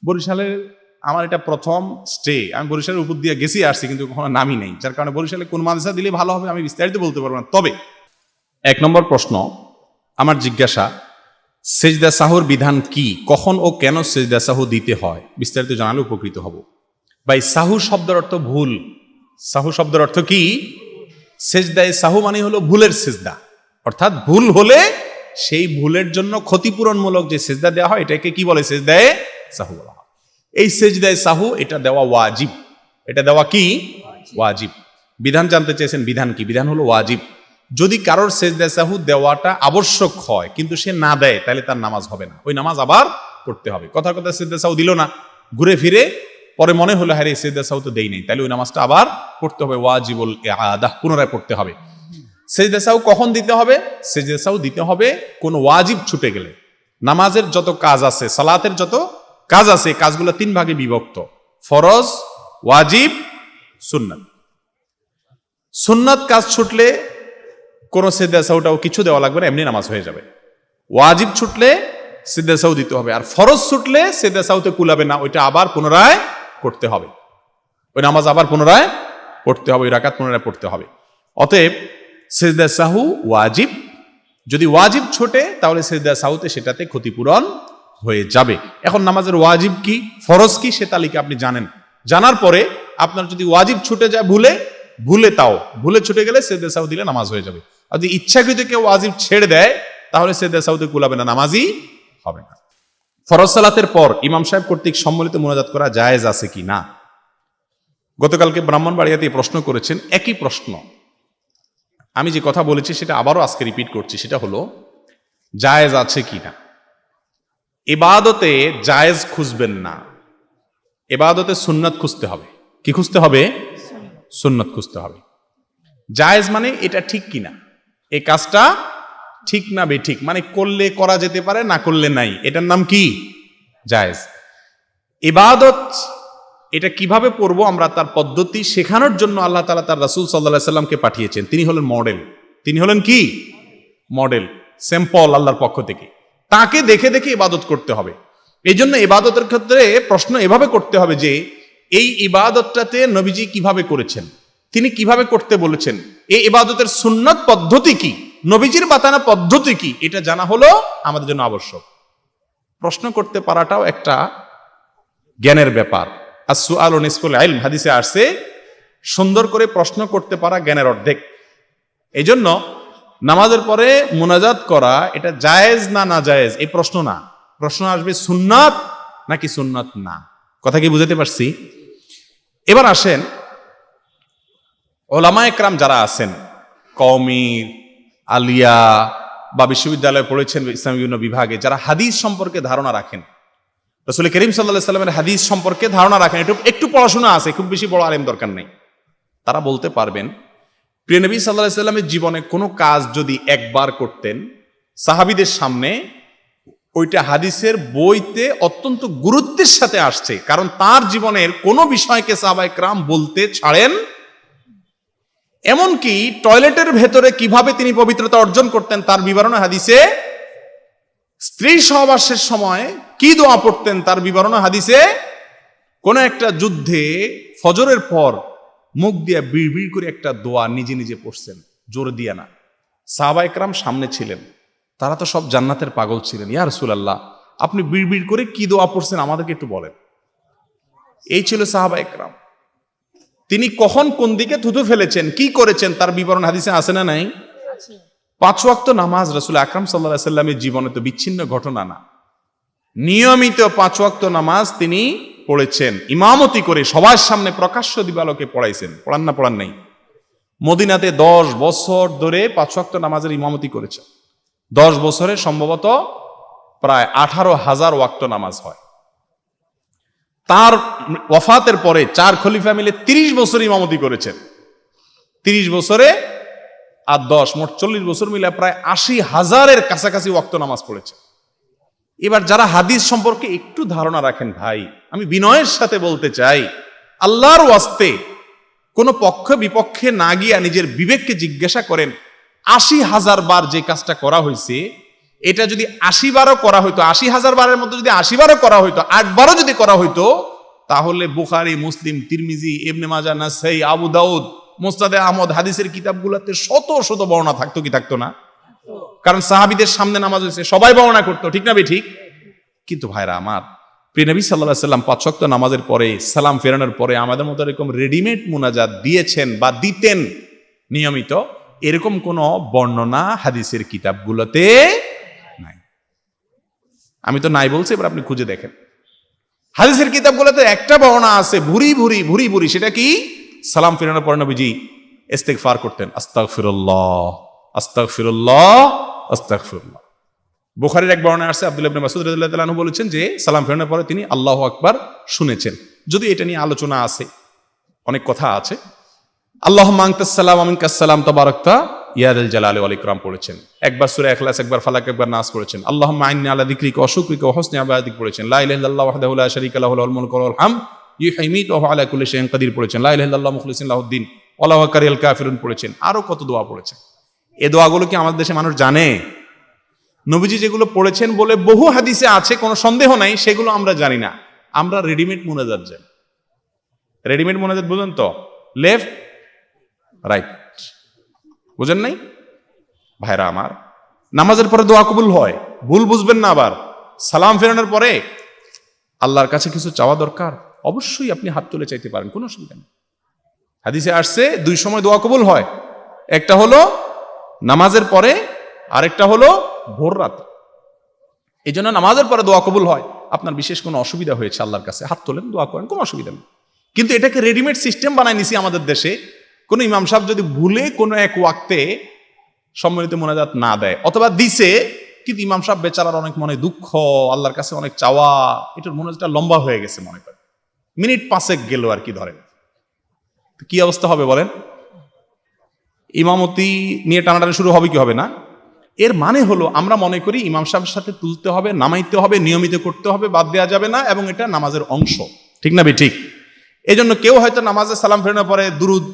বরিশালের আমার এটা প্রথম স্টে। আমি বরিশালের উপর দিয়ে গেছি আসছি, কিন্তু কখনো নামি নেই, যার কারণে বরিশালে কোন মাদ্রাসা দিলে ভালো হবে আমি বিস্তারিত বলতে পারবো না। তবে 1 নম্বর প্রশ্ন আমার জিজ্ঞাসা, সেজদা সাহুর বিধান কি, কখন ও কেন সেজদা সাহু দিতে হয়, বিস্তারিত জানালে উপকৃত হব। ভাই, সাহু শব্দের অর্থ ভুল। সাহু শব্দের অর্থ কি? সেজদায়ে সাহু মানে হলো ভুলের সেজদা, অর্থাৎ ভুল হলে সেই ভুলের জন্য ক্ষতিপূরণমূলক যে সেজদা দেওয়া হয় এটাকে কি বলে? সেজদায়ে সাহু বলা হয়। এই সেজদায়ে সাহু এটা দেওয়া ওয়াজিব। এটা দেওয়া কি? ওয়াজিব। বিধান জানতে চেয়েছেন, বিধান কি? বিধান হলো ওয়াজিব। যদি কারোর সেজদায়ে সাহু দেওয়াটা আবশ্যক হয় কিন্তু সে না দেয়, তাহলে তার নামাজ হবে না, ওই নামাজ আবার পড়তে হবে। কথা কথা সেজদায়ে সাহু দিল না, ঘুরে ফিরে পরে মনে হলো হ্যাঁ সেজদায়ে সাহু তো দেই নেই, তাহলে ওই নামাজটা আবার পড়তে হবে, ওয়াজিবুল ইআদাহ, পুনরায় পড়তে হবে। সেজদায়ে সাহু কখন দিতে হবে? সেজদায়ে সাহু দিতে হবে কোন ওয়াজিব ছুটে গেলে। নামাজের যত কাজ আছে, সালাতের যত কাজ আছে, কাজগুলো 3 ভাগে বিভক্ত: ফরজ, ওয়াজিব, সুন্নাত। সুন্নাত কাজ ছুটলে কোন সেজদায়ে সাহুটাও কিছু দেওয়া লাগবে না, এমনি নামাজ হয়ে যাবে। ওয়াজিব ছুটলে সেজদায়ে সাহু দিতে হবে, আর ফরজ ছুটলে সেজদায়ে সাহুতে কুলাবে না, ওইটা আবার পুনরায় করতে হবে, ওই নামাজ আবার পুনরায় পড়তে হবে, ওই রাকাত পুনরায় পড়তে হবে। অতএব সেজদায়ে সাহু ওয়াজিব। যদি ওয়াজিব ছোটে তাহলে সেজদায়ে সাহুতে সেটাতে ক্ষতিপূরণ হয়ে যাবে। এখন নামাজের ওয়াজিব কি, ফরজ কি, সে তালিকা আপনি জানেন। জানার পরে আপনার যদি ওয়াজিব ছুটে যায় ভুলে ছুটে গেলে সেজদায়ে সাহু দিলে নামাজ হয়ে যাবে। আর যদি ইচ্ছাকৃত কেউ ওয়াজিব ছেড়ে দেয় তাহলে সেজদায়ে সাহুতে কুলাবে না, নামাজই হবে না। ফরজ সালাতের পর ইমাম সাহেব কর্তৃক সম্মিলিত মুনাজাত করা জায়েজ আছে কি না? গতকালকে ব্রাহ্মণবাড়িয়াতে প্রশ্ন করেছেন, একই প্রশ্ন। আমি যে কথা বলেছি সেটা আবারও আজকে রিপিট করছি, সেটা হলো জায়েজ আছে কি না। ইবাদতে জায়েজ খুঁজবেন না, ইবাদতে সুন্নাত খুঁজতে হবে। কি খুঁজতে হবে? সুন্নাত খুঁজতে হবে। জায়েজ মানে এটা ঠিক কিনা, এই কাজটা ঠিক না বেঠিক, মানে করলে করা যেতে পারে, না করলে নাই, এটার নাম কি? জায়েজ। ইবাদত এটা কিভাবে করবো আমরা, তার পদ্ধতি শেখানোর জন্য আল্লাহ তাআলা তার রাসূল সাল্লাল্লাহু আলাইহি সাল্লামকে পাঠিয়েছেন। তিনি হলেন মডেল। তিনি হলেন কি? মডেল, স্যাম্পল আল্লাহর পক্ষ থেকে। তাকে দেখে দেখে ইবাদত করতে হবে। এই জন্য ইবাদতের ক্ষেত্রে প্রশ্ন এভাবে করতে হবে যে এই ইবাদতটাতে নবীজি কিভাবে করেছেন, তিনি কিভাবে করতে বলেছেন, এই ইবাদতের সুন্নাত পদ্ধতি কি, নবীজির বাতানো পদ্ধতি কি, এটা জানা হলো আমাদের জন্য আবশ্যক। প্রশ্ন করতে পারাটাও একটা জ্ঞানের ব্যাপার। as-su'alu nisful ilm, হাদিসে আসছে সুন্দর করে প্রশ্ন করতে পারা জ্ঞানের অর্ধেক। এই জন্য নামাজের পরে মুনাজাত করা এটা জায়েজ না না জায়েজ এই প্রশ্ন না, প্রশ্ন আসবে সুন্নাত নাকি সুন্নাত না। কথা কি বুঝাতে পারছি? এবার আসেন, ওলামায়ে কেরাম যারা আছেন, কওমি, আলিয়া বা বিশ্ববিদ্যালয়ে পড়েছেন ইসলামী বিভিন্ন বিভাগে, যারা হাদিস সম্পর্কে ধারণা রাখেন, রাসূল করিম সাল্লাল্লাহু আলাইহি সাল্লামের হাদিস সম্পর্কে ধারণা রাখেন, একটু পড়াশোনা আছে, খুব বেশি বড় আলেম দরকার নেই, তারা বলতে পারবেন প্রিয় নবী সাল্লাল্লাহু আলাইহি সাল্লামের জীবনে কোনো কাজ যদি একবার করতেন সাহাবীদের সামনে, ওইটা হাদিসের বইতে অত্যন্ত গুরুত্বের সাথে আসছে, কারণ তার জীবনের কোনো বিষয়কে সাহাবায়ে কেরাম বলতে ছাড়েন। এমনকি টয়লেটের ভেতরে কিভাবে তিনি পবিত্রতা অর্জন করতেন তার বিবরণ হাদিসে, স্ত্রী সহবাসের সময় কি দোয়া পড়তেন তার বিবরণ হাদিসে, কোন একটা যুদ্ধে ফজরের পর মুখ দিয়ে বিড়বিড় করে একটা দোয়া নিজে নিজে পড়ছেন, জোর দিয়ে না। সাহাবায়ে কেরাম সামনে ছিলেন, তারা তো সব জান্নাতের পাগল ছিলেন। ইয়া রাসূলুল্লাহ, আপনি বিড়বিড় করে কি দোয়া পড়ছেন আমাদেরকে একটু বলেন। এই ছিল সাহাবায়ে কেরাম। তিনি কখন কোন দিকে থুতু ফেলেছেন, কি করেছেন তার বিবরণ হাদিসে আছে না নাই? 5 ওয়াক্ত নামাজ রাসূল আকরাম সাল্লাল্লাহু আলাইহি সাল্লামের জীবনে তো বিচ্ছিন্ন ঘটনা না, নিয়মিত 5 ওয়াক্ত নামাজ তিনি পড়েছেন, ইমামতি করে সবার সামনে প্রকাশ্য দিবালোকে পড়াইছেন। পড়ান নাই? মদিনাতে 10 বছর ধরে 5 ওয়াক্ত নামাজের ইমামতি করেছেন। 10 বছরে সম্ভবত প্রায় 18,000 ওয়াক্ত নামাজ হয়। তার ওয়াফাতের পরে 4 খলিফা মিলে 30 বছর ইমামতি করেছেন। 30 বছরে আর 10 মোট 40 বছর মিলে প্রায় 80,000-এর কাছাকাছি ওয়াক্ত নামাজ পড়েছে। এবার যারা হাদিস সম্পর্কে একটু ধারণা রাখেন ভাই, আমি বিনয়ের সাথে বলতে চাই, আল্লাহর ওয়াস্তে কোন পক্ষ বিপক্ষে না গিয়া নিজের বিবেককে জিজ্ঞাসা করেন, 80,000 বার যে কাজটা করা হয়েছে এটা যদি 80 বারও করা হইতো, 80,000 বারের মধ্যে যদি 80 বারও করা হইতো, 8 বারও যদি করা হইতো, তাহলে বুখারী, মুসলিম, তিরমিজি, ইবনে মাজাহ, নাসাই, আবু দাউদ, মুসনাদে আহমদ হাদিসের কিতাবগুলোতে শত শত বর্ণনা থাকতো কি থাকতো না? কারণ সাহাবীদের সামনে নামাজ হয়েছে, সবাই বর্ণনা করতো, ঠিক না ঠিক? কিন্তু ভাইরা আমার, প্রিয় নবী সাল্লাল্লাহু আলাইহি সাল্লাম 5 ওয়াক্ত নামাজের পরে সালাম ফেরানোর পরে আমাদের মতো এরকম রেডিমেড মুনাজাত দিয়েছেন বা দিতেন নিয়মিত, এরকম কোন বর্ণনা হাদিসের কিতাবগুলোতে নাই। আমি তো নাই বলছি, এবার আপনি খুঁজে দেখেন। হাদিসের কিতাবগুলোতে একটা বর্ণনা আছে ভুরি ভুরি ভুরি ভুরি, সেটা কি? সালাম ফেরানোর পরে নবীজি ইস্তেগফার করতেন, আস্তাগফিরুল্লাহ আস্তাগফিরুল্লাহ আস্তাগফিরুল্লাহ। বুখারীর এক বর্ণনা আছে, আব্দুল্লাহ ইবনে মাসউদ রাদিয়াল্লাহু তাআলা আনহু বলেছেন যে সালাম ফেরানোর পরে তিনি আল্লাহু আকবার শুনেছেন। যদি এটা নিয়ে আলোচনা আছে, অনেক কথা আছে। আল্লাহুম্মা আনতাস সালাম ওয়া মিনকাস সালাম তাবারাকতা ইয়া যাল জালালি ওয়াল ইকরাম পড়েছেন। একবার সূরা ইখলাস, একবার ফালাক, একবার নাস পড়েছেন। আল্লাহুম্মা আইন্নি আলা যিকরিকা ওয়া শুকরিকা ওয়া হুসনি ইবাদাতিক পড়েছেন। লা ইলাহা ইল্লাল্লাহু ওয়াহদাহু লা শারীকা লাহু লাহুল মুলকু ওয়া লাহুল হামদ ইউহয়ী ওয়া ইয়ুমীতু ওয়া হুয়া আলা কুল্লি শাইইন কাদির পড়েছেন। লা ইলাহা ইল্লাল্লাহু মুখলিসিন লাহুদ-দ্বীন ওয়া লাহু কারিহাল কাফিরুন পড়েছেন। আরো কত দোয়া পড়েছেন। এই দোয়াগুলো কি আমাদের দেশে মানুষ জানে? নবীজি যেগুলো পড়েছেন বলে বহু হাদিসে আছে, কোনো সন্দেহ নাই, সেগুলো আমরা জানি না। আমরা রেডিমেড মুনাজাত জানি। রেডিমেড মুনাজাত বুঝেন তো? লেফট রাইট, বুঝেন নাই? ভাইরা আমার, নামাজের পরে দোয়া কবুল হয়, ভুল বুঝবেন না। আবার সালাম ফেরানোর পরে আল্লাহর কাছে কিছু চাওয়া দরকার, অবশ্যই আপনি হাত তুলে চাইতে পারেন, কোনো অসুবিধা নেই। হাদিসে আসছে 2 সময় দোয়া কবুল হয়, একটা হলো নামাজের পরে, আরেকটা হলো ভোর রাত। এই জন্য নামাজের পরে দোয়া কবুল হয়। আপনার বিশেষ কোনো অসুবিধা হয়েছে আল্লাহর কাছে, হাত তোলেন, দোয়া করেন, কোনো অসুবিধা নেই। কিন্তু এটাকে রেডিমেড সিস্টেম বানায় নিছি আমাদের দেশে। কোন ইমাম সাহেব যদি ভুলে কোনো এক ওয়াক্তে সম্মিলিত মোনাজাত না দেয়, অথবা দিছে কিন্তু ইমাম সাহেব বেচারার অনেক মনে দুঃখ, আল্লাহর কাছে অনেক চাওয়া, এটার মোনাজাতটা লম্বা হয়ে গেছে, মনে করেন মিনিট 5 গেল আর কি, ধরেন, কি অবস্থা হবে বলেন? ইমামতি নিয়ে টানাটানি শুরু হবে কি হবে না? এর মানে হলো আমরা মনে করি ইমাম সাহেবের সাথে তুলতে হবে, নামাইতে হবে, নিয়মিত করতে হবে, বাদ দেওয়া যাবে না, এবং এটা নামাজের অংশ, ঠিক না ঠিক? এই জন্য কেউ হয়তো নামাজে সালাম ফেরানোর পরে দুরুদ,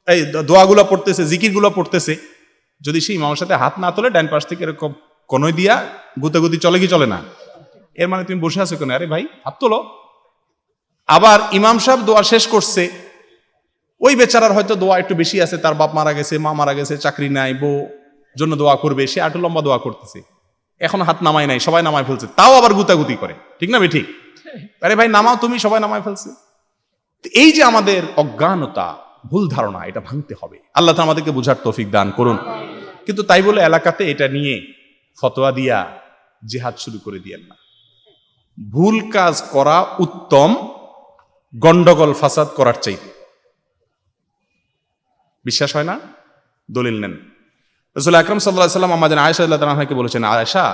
এই দোয়াগুলো পড়তেছে, জিকিরগুলো পড়তেছে, যদি সেই ইমামের সাথে হাত না তোলে, ডান পাশ থেকে এরকম কোনোই দিয়া গুতাগুতি চলে কি চলে না? এর মানে তুমি বসে আছো কেন? আরে ভাই হাত তোলো। আবার ইমাম সাহেব দোয়া শেষ করছে, ওই বেচারার হয়তো দোয়া একটু বেশি আছে, তার বাপ মারা গেছে, মা মারা গেছে, চাকরি নাই, বউ জন্য দোয়া করবে, সে আটু লম্বা দোয়া করতেছে, এখন হাত নামাই নাই, সবাই নামাই ফেলছে, তাও আবার গুতাগুতি করে, ঠিক না ঠিক? আরে ভাই নামাও তুমি, সবাই নামাই ফেলছে। এই যে আমাদের অজ্ঞানতা, ভুল ধারণা, এটা ভাঙতে হবে। আল্লাহ তাআলা আমাদেরকে বুঝার তৌফিক দান করুন। কিন্তু তাই বলে এলাকাতে এটা নিয়ে ফতোয়া দিয়া জিহাদ শুরু করে দিয়েন না। ভুল কাজ করা উত্তম গন্ডগোল ফাসাদ করার চাইতে। বিশ্বাস হয় না? দলিল নেন। রাসূল আকরাম সাল্লাল্লাহু আলাইহি ওয়াসাল্লাম আম্মা জান আয়েশা রাদিয়াল্লাহু তাআলাকে বলেছেন, আয়েশা,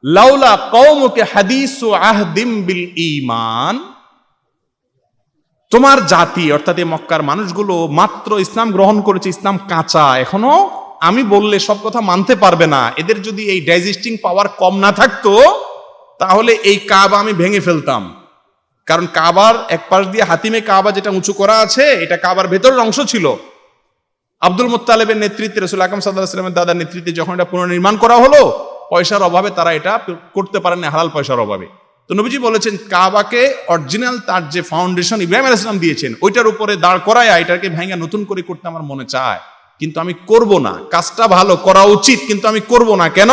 লাউলা কওমুকে হাদিসু আহদিম বিল ঈমান, তোমার জাতি অর্থাৎ এই মক্কার মানুষগুলো মাত্র ইসলাম গ্রহণ করেছে, ইসলাম কাঁচা, এখনো আমি বললে সব কথা মানতে পারবে না, এদের যদি এই ডাইজেস্টিং পাওয়ার কম না থাকতো, তাহলে এই কাবা আমি ভেঙে ফেলতাম। কারণ কাবার এক পাশ দিয়ে হাতিমে কাবা যেটা উঁচু করা আছে, এটা কাবার ভেতরের অংশ ছিল। আব্দুল মুত্তালিবের নেতৃত্বে, রাসূল আকরাম সাল্লাল্লাহু আলাইহি ওয়াসাল্লামের দাদার নেতৃত্বে যখন এটা পুনর্নির্মাণ করা হলো, পয়সার অভাবে তারা এটা করতে পারেন না, হালাল পয়সার অভাবে। তো নবীজি বলেছেন, কাবাকে অরিজিনাল তার যে ফাউন্ডেশন ইব্রাহিম আলাইহিস সালাম দিয়েছেন, ওইটার উপরে দাঁড় করায় এটাকে ভেঙে নতুন করে করতে আমার মনে চায়, কিন্তু আমি করব না। কাজটা ভালো, করা উচিত, কিন্তু আমি করব না। কেন?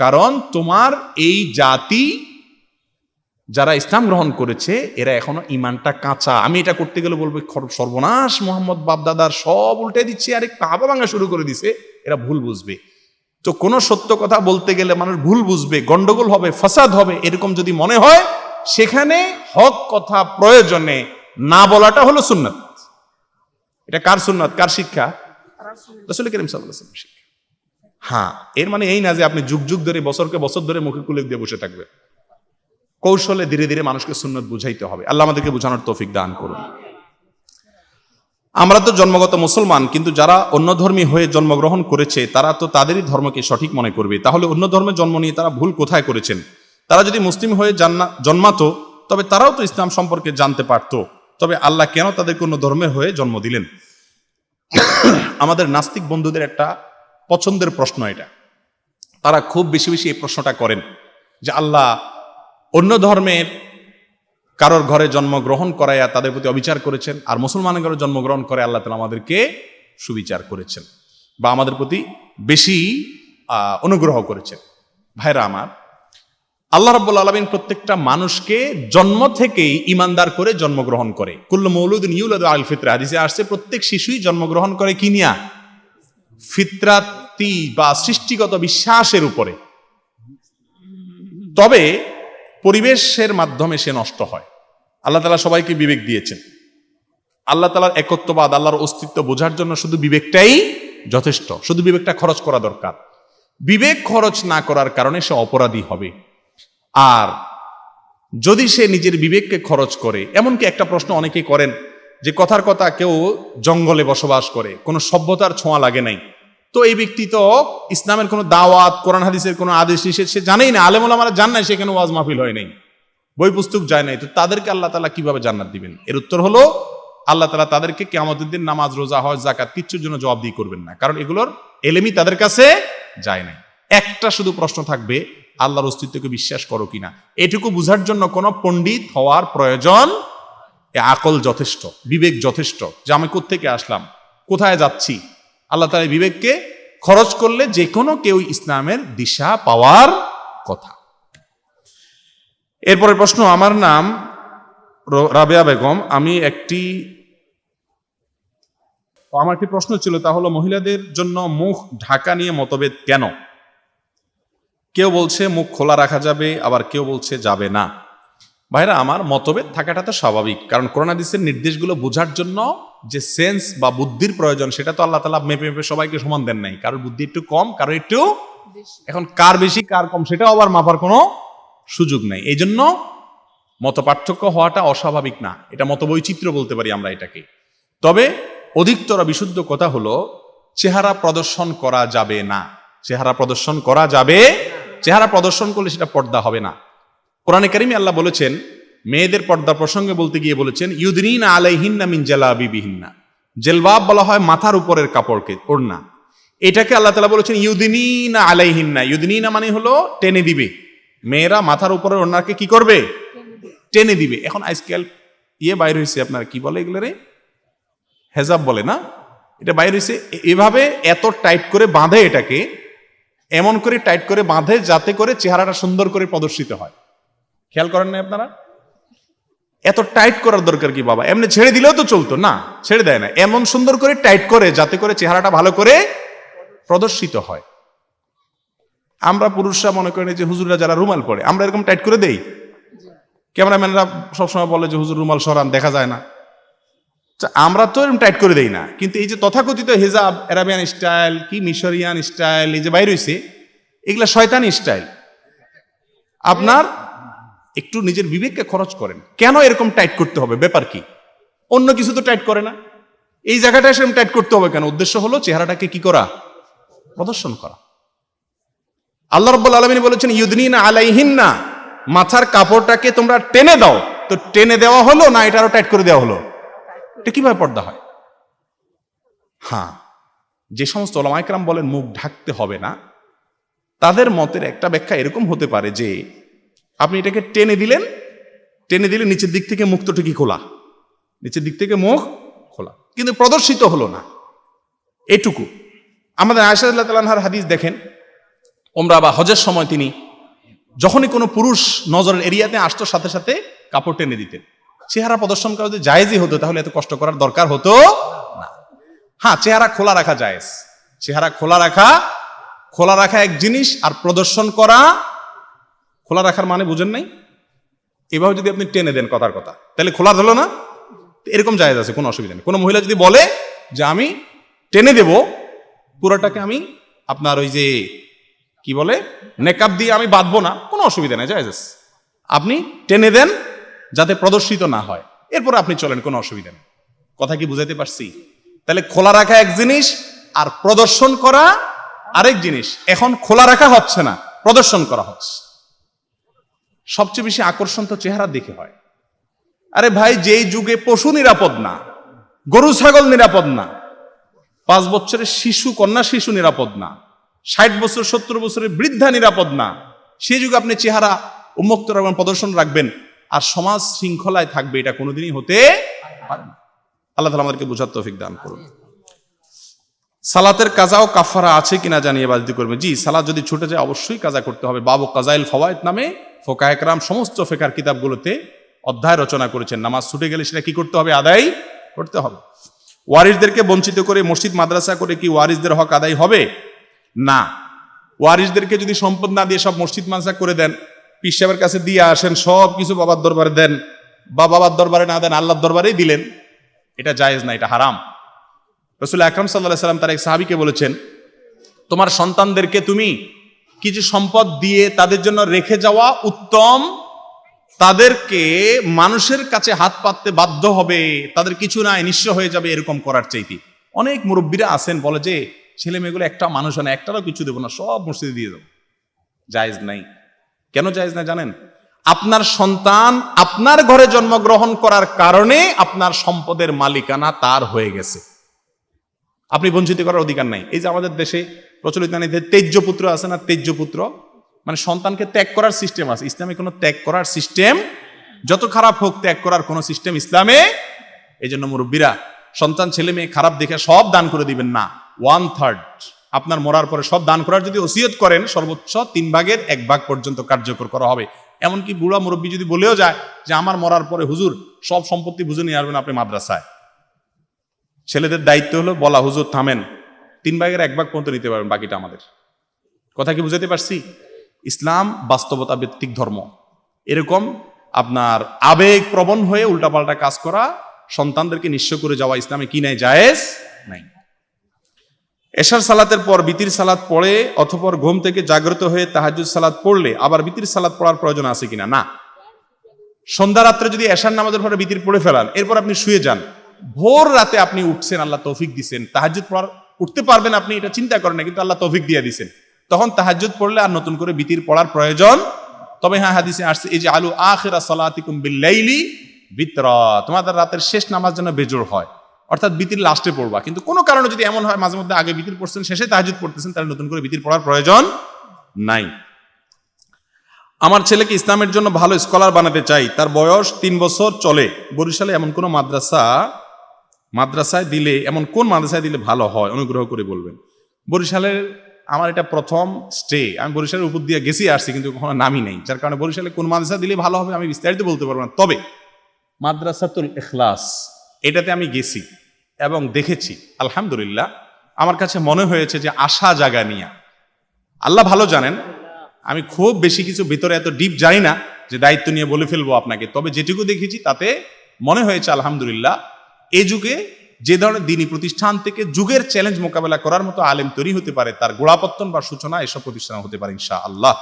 কারণ তোমার এই জাতি যারা ইসলাম গ্রহণ করেছে, এরা এখনো ইমানটা কাঁচা। আমি এটা করতে গেলে বলবে সর্বনাশ, মোহাম্মদ বাপদাদার সব উল্টে দিচ্ছে, আরে কাবা ভাঙা শুরু করে দিছে, এরা ভুল বুঝবে। তো কোনো সত্য কথা বলতে গেলে মানুষ ভুল বুঝবে, গন্ডগোল হবে, ফাসাদ হবে, এরকম যদি মনে হয়, সেখানে হক কথা প্রয়োজনে না বলাটা হলো সুন্নাত। এটা কার সুন্নাত, কার শিক্ষা? রাসূল কারীম সাল্লাল্লাহু আলাইহি ওয়াসাল্লামের শিক্ষা। হ্যাঁ, এর মানে এই না যে আপনি যুগ যুগ ধরে, বছরকে বছর ধরে মুখে কুলে দিয়ে বসে থাকবে। কৌশলে ধীরে ধীরে মানুষকে সুন্নাত বুঝাইতে হবে। আল্লাহ আমাদেরকে বোঝানোর তৌফিক দান করুন। আমরা তো জন্মগত মুসলমান, কিন্তু যারা অন্য ধর্মী হয়ে জন্মগ্রহণ করেছে, তারা তো তাদেরই ধর্মকে সঠিক মনে করবে। তাহলে অন্য ধর্মে জন্ম নিয়ে তারা ভুল কোথায় করেছেন? তারা যদি মুসলিম হয়ে জন্মাতো, তবে তারাও তো ইসলাম সম্পর্কে জানতে পারত। তবে আল্লাহ কেন তাদেরকে অন্য ধর্মের হয়ে জন্ম দিলেন? আমাদের নাস্তিক বন্ধুদের একটা পছন্দের প্রশ্ন এটা। তারা খুব বেশি বেশি এই প্রশ্নটা করেন যে আল্লাহ অন্য ধর্মের কারোর ঘরে জন্মগ্রহণ করাইয়া তাদের প্রতি অবিচার করেছেন, আর মুসলমানের ঘরে জন্মগ্রহণ করে আল্লাহ তাআলা আমাদেরকে সুবিচার করেছেন বা আমাদের প্রতি বেশি অনুগ্রহ করেছেন। ভাইরা আমার, আল্লাহ রাব্বুল আলামিন প্রত্যেকটা মানুষকে জন্ম থেকেই ইমানদার করে জন্মগ্রহণ করে। কুল্লু মৌলুদিন ইউলাদু আল ফিতরা, হাদিসে আসছে প্রত্যেক শিশুই জন্মগ্রহণ করে কি নিয়া? ফিতরাতি বা সৃষ্টিগত বিশ্বাসের উপরে। তবে পরিবেশের মাধ্যমে সে নষ্ট হয়। আল্লাহ তাআলা সবাইকে বিবেক দিয়েছেন। আল্লাহ তাআলার একত্ববাদ, আল্লাহর অস্তিত্ব বোঝার জন্য শুধু বিবেকটাই যথেষ্ট, শুধু বিবেকটা খরচ করা দরকার। বিবেক খরচ না করার কারণে সে অপরাধী হবে। আর যদি সে নিজের বিবেককে খরচ করে, এমনকি একটা প্রশ্ন অনেকেই করেন যে কথার কথা কেউ জঙ্গলে বসবাস করে, কোনো সভ্যতার ছোঁয়া লাগে নাই, তো এই ব্যক্তি তো ইসলামের কোনো দাওয়াত, কোরআন হাদিসের কোনো আদেশ নিষেধ সে জানেই না, আলেম ওলামারা জান নাই, সেখানে ওয়াজ মাহফিল হয় নাই, বই পুস্তক যায় নাই, তো তাদেরকে আল্লাহ তাআলা কিভাবে জান্নাত দিবেন? এর উত্তর হলো আল্লাহ তাআলা তাদেরকে কিয়ামতের দিন নামাজ, রোজা, হজ, যাকাত কিচ্ছুর জন্য জবাবদিহি করবেন না, কারণ এগুলোর এলেমই তাদের কাছে যায় নাই। একটা শুধু প্রশ্ন থাকবে, আল্লাহর অস্তিত্বকে বিশ্বাস করো কিনা। এটুকু বুঝার জন্য কোনো পণ্ডিত হওয়ার প্রয়োজন, আকল যথেষ্ট, বিবেক যথেষ্ট, যে আমি কোত্থেকে আসলাম, কোথায় যাচ্ছি। আল্লাহ তাআলা বিবেককে খরচ করলে যে কোনো কেউ ইসলামের দিশা পাওয়ার কথা। এরপরের প্রশ্ন, আমার নাম রাবেয়া বেগম, আমার একটি প্রশ্ন ছিল, তা হলো মহিলাদের জন্য মুখ ঢাকা নিয়ে মতভেদ কেন? কেউ বলছে মুখ খোলা রাখা যাবে, আবার কেউ বলছে যাবে না। ভাইরা আমার, মতভেদ থাকাটা তো স্বাভাবিক, কারণ কোরআন হাদিসের নির্দেশগুলো বোঝার জন্য যে সেন্স বা বুদ্ধির প্রয়োজন, সেটা তো আল্লাহ তাআলা মেপে মেপে সবাইকে সমান দেন নাই। কারোর বুদ্ধি একটু কম, কারোর একটু এখন কার বেশি কার কম সেটাও আবার মাপার কোনো সুযোগ নাই। এই জন্য মত পার্থক্য হওয়াটা অস্বাভাবিক না, এটা মতবৈচিত্র্য বলতে পারি আমরা এটাকে। তবে অধিকতর বিশুদ্ধ কথা হলো চেহারা প্রদর্শন করা যাবে না। চেহারা প্রদর্শন করা যাবে, চেহারা প্রদর্শন করলে সেটা পর্দা হবে না। কোরআনে কারিমে আল্লাহ বলেছেন, মেয়েদের পর্দা প্রসঙ্গে বলতে গিয়ে বলেছেন ইউদনিনা আলাইহিন্না মিন জালাবিবিহিন্না। জেলবাব বলা হয় মাথার উপরের কাপড়কে, ওড়না। এটাকে আল্লাহ তাআলা বলেছেন ইউদনিনা আলাইহিন্না। ইউদনিনা মানে হলো টেনে দিবে, মেয়েরা মাথার উপরের ওড়নাকে কি করবে? টেনে দিবে। এখন আজকাল বাইর হয়েছে, আপনার কি বলে এগুলোরে, হেজাব বলে না, এটা বাইর হয়েছে। এভাবে এত টাইট করে বাঁধে, এটাকে এমন করে টাইট করে বাঁধে যাতে করে চেহারাটা সুন্দর করে প্রদর্শিত হয়। খেয়াল করেন না আপনারা? এত টাইট করার দরকার কি বাবা? এমনি ছেড়ে দিলেও তো চলতো না, ছেড়ে দেয় না, এমন সুন্দর করে টাইট করে যাতে করে চেহারাটা ভালো করে প্রদর্শিত হয়। আমরা পুরুষরা মনে করেন যে হুজুররা যারা রুমাল পরে, আমরা এরকম টাইট করে দেই। ক্যামেরাম্যানরা সবসময় বলে যে হুজুর রুমাল সরান, দেখা যায় না। আমরা তো এরকম টাইট করে দেই না, কিন্তু এই যে তথাকথিত হিজাব, আরাবিয়ান স্টাইল, কি মিশরিয়ান স্টাইল, এই যে বাইর হইছে, এগুলা শয়তানি স্টাইল। আপনার একটু নিজের বিবেককে খরচ করেন, কেন এরকম টাইট করতে হবে? ব্যাপার কি? অন্য কিছু তো টাইট করে না, এই জায়গাটা সেরকম টাইট করতে হবে কেন? উদ্দেশ্য হলো চেহারাটাকে কি করা? প্রদর্শন করা। আল্লাহ রাব্বুল আলামিন বলেছেন ইউদনিনা আলাইহিন্না, মাথার কাপড়টাকে তোমরা টেনে দাও। তো টেনে দেওয়া হলো না এটা আরো টাইট করে দেওয়া হলো? এটা কিভাবে পর্দা হয়? হ্যাঁ, যে সমস্ত উলামা ইকরাম বলেন মুখ ঢাকতে হবে না, তাদের মতের একটা ব্যাখ্যা এরকম হতে পারে যে আপনি এটাকে টেনে দিলেন, টেনে দিলে নিচের দিক থেকে মুখ তো ঠিকই খোলা, নিচের দিক থেকে মুখ খোলা, কিন্তু প্রদর্শিত হলো না, এটুকু। আমাদের আয়েশা রাদিয়াল্লাহু তাআলা আনহার হাদিস দেখেন, ওমরা বা হজের সময় তিনি যখনই কোনো পুরুষ নজরের এরিয়াতে আসতো সাথে সাথে কাপড় টেনে দিতেন। চেহারা প্রদর্শন করা যদি জায়েজই হতো তাহলে এত কষ্ট করার দরকার হতো না। হ্যাঁ, চেহারা খোলা রাখা জায়েজ, চেহারা খোলা রাখা এক জিনিস, আর প্রদর্শন করা, খোলা রাখার মানে বুঝেন নাই? এভাবে যদি আপনি টেনে দেন কথার কথা, তাহলে খোলা হলো না? এরকম জায়েজ আছে, কোনো অসুবিধা নেই। কোনো মহিলা যদি বলে যে আমি টেনে দেব পুরোটাকে, আমি আপনার ওই যে কি বলে নেকাব দিয়ে আমি বাঁধবো না, কোনো অসুবিধা নেই, জায়েজ আছে। আপনি টেনে দেন যাতে প্রদর্শিত না হয়, এরপর আপনি চলেন, কোনো অসুবিধা নেই। কথা কি বুঝাইতে পারছি? তাহলে খোলা রাখা এক জিনিস আর প্রদর্শন করা আরেক জিনিস। এখন খোলা রাখা হচ্ছে না, প্রদর্শন করা হচ্ছে। সবচেয়ে বেশি আকর্ষণ তো চেহারা দেখে হয়। আরে ভাই, যেই যুগে পশু নিরাপদ না, গরু ছাগল নিরাপদ না, 5 বছরের শিশু, কন্যা শিশু নিরাপদ না, 60 বছর 70 বছরের বৃদ্ধা নিরাপদ না, সে যুগে আপনি চেহারা উন্মুক্ত রাখবেন, প্রদর্শন রাখবেন আর সমাজ শৃঙ্খলায় থাকবে, এটা কোনোদিনই হতে পারে না। আল্লাহ তাআলা আমাদেরকে বুঝার তৌফিক দান করুন। সালাতের কাজা ও কাফারা আছে কিনা জানিয়ে বাজিত করবে। জি, সালাত যদি ছুটে যায় অবশ্যই কাজা করতে হবে। বাবু কাজাইল ফওয়ায়েদ নামে ফোকায়ে কেরাম সমস্ত ফিকহের কিতাবগুলোতে অধ্যায় রচনা করেছেন। নামাজ ছুটে গেলে সেটা কি করতে হবে? আদায় করতে হবে। ওয়ারিসদেরকে বঞ্চিত করে মসজিদ মাদ্রাসা করে কি ওয়ারিসদের হক আদায় হবে? না। ওয়ারিসদেরকে যদি সম্পদ না দিয়ে সব মসজিদ মাদ্রাসা করে দেন, পীর সাহেবের কাছে দিয়ে আসেন, সব কিছু বাবার দরবারে দেন, বা বাবার দরবারে না দেন আল্লাহর দরবারেই দিলেন, এটা জায়েজ না, এটা হারাম। রাসূল আকরাম সাল্লাল্লাহু আলাইহি সাল্লাম তার এক সাহাবীকে বলেছেন, তোমার সন্তানদেরকে তুমি কিছু সম্পদ দিয়ে তাদের জন্য রেখে যাওয়া উত্তম, তাদেরকে মানুষের কাছে হাত পাততে বাধ্য হবে, তাদের কিছু নাই নিঃস্ব হয়ে যাবে, এরকম করার চাইতে। অনেক মুরব্বীরা আছেন বলে যে ছেলে মেয়েগুলো একটা মানুষ হয় না, একটারও কিছু দেবো না, সব মসজিদে দিয়ে দেবো। জায়েজ নাই। কেন জায়েজ নাই জানেন? আপনার সন্তান আপনার ঘরে জন্মগ্রহণ করার কারণে আপনার সম্পদের মালিকানা তার হয়ে গেছে, আপনি বঞ্চিত করার অধিকার নাই। এই যে আমাদের দেশে প্রচলিত তেজ্য পুত্র আছে না, তেজ্য পুত্র মানে সন্তানকে ত্যাগ করার সিস্টেম আছে। ইসলামে কোনো ত্যাগ করার সিস্টেম, যত খারাপ হোক ত্যাগ করার কোনো সিস্টেম ইসলামে। এই জন্য মুরব্বীরা সন্তান ছেলে মেয়ে খারাপ দেখে সব দান করে দিবেন না। 1/3 আপনার মরার পরে সব দান করার যদি ওসিয়ত করেন, সর্বোচ্চ 3 ভাগের 1 ভাগ পর্যন্ত কার্যকর করা হবে। এমনকি বুড়া মুরব্বী যদি বলেও যায় যে আমার মরার পরে হুজুর সব সম্পত্তি বুঝে নিয়ে আসবেন আপনি মাদ্রাসায়, ছেলেদের দায়িত্ব হলো বলা, হুজুর থামেন, 3 ভাগের 1 ভাগ পর্যন্ত নিতে পারবেন, বাকিটা আমাদের। কথা কি বুঝাতে পারছি? ইসলাম বাস্তবতা ভিত্তিক ধর্ম। এরকম আপনার আবেগ প্রবণ হয়ে উল্টাপাল্টা কাজ করা, সন্তানদেরকে নিঃস্ব করে যাওয়া ইসলামে কি নাই? জায়েজ নাই। এশার সালাতের পর বিতির সালাত পড়ে অথবা ঘুম থেকে জাগ্রত হয়ে তাহাজ্জুদ সালাত পড়লে আবার বিতির সালাত পড়ার প্রয়োজন আছে কিনা? না। সন্ধ্যা রাত্রে যদি এশার নামাজের পরে বিতির পড়ে ফেলান, এরপর আপনি শুয়ে যান, ভোর রাতে আপনি উঠছেন, আল্লাহ তৌফিক দিচ্ছেন, তাহাজ্জুদ পড়ার উঠতে পারবেন আপনি, এটা চিন্তা করেন না, কিন্তু আল্লাহ তৌফিক দিয়ে দিচ্ছেন, তখন তাহাজ্জুদ পড়লে আর নতুন করে বিতির পড়ার প্রয়োজন। তবে হ্যাঁ, হাদিসে আসছে এই যে আলু আখিরা সালাতিকুম বিল্লাইলি বিতরা, তোমাদের রাতের শেষ নামাজ যেন বেজোড় হয়, অর্থাৎ বিতির লাস্টে পড়বা। কিন্তু কোনো কারণে যদি এমন হয় মাঝে মধ্যে আগে বিতির পড়ছেন শেষে তাহাজ্জুদ পড়তেছেন, তাহলে নতুন করে বিতির পড়ার প্রয়োজন নাই। আমার ছেলেকে ইসলামের জন্য ভালো স্কলার বানাতে চাই, তার বয়স 3 বছর চলে। বরিশালে এমন কোন মাদ্রাসায় দিলে, এমন কোন মাদ্রাসায় দিলে ভালো হয় অনুগ্রহ করে বলবেন। বরিশালের আমার এটা প্রথম স্টে। আমি বরিশালের উপর দিয়ে গেছি আসছি, কিন্তু কখনো নামই নেই, যার কারণে বরিশালে কোন মাদ্রাসা দিলে ভালো হবে আমি বিস্তারিত বলতে পারবো না। তবে মাদ্রাসাতুল ইখলাস এটাতে আমি গেছি এবং দেখেছি, আলহামদুলিল্লাহ আমার কাছে মনে হয়েছে যে আশা জাগা নিয়া, আল্লাহ ভালো জানেন, আমি খুব বেশি কিছু ভিতরে এত ডিপ জানি না যে দায়িত্ব নিয়ে বলে ফেলবো আপনাকে। তবে যেটুকু দেখেছি তাতে মনে হয়েছে আলহামদুলিল্লাহ এই যুগে যে ধরনের দিনী প্রতিষ্ঠান থেকে যুগের চ্যালেঞ্জ মোকাবেলা করার মতো আলেম তৈরি হতে পারে, তার গোড়াপত্তন বা সূচনা এসব প্রতিষ্ঠান হতে পারে ইনশাআল্লাহ।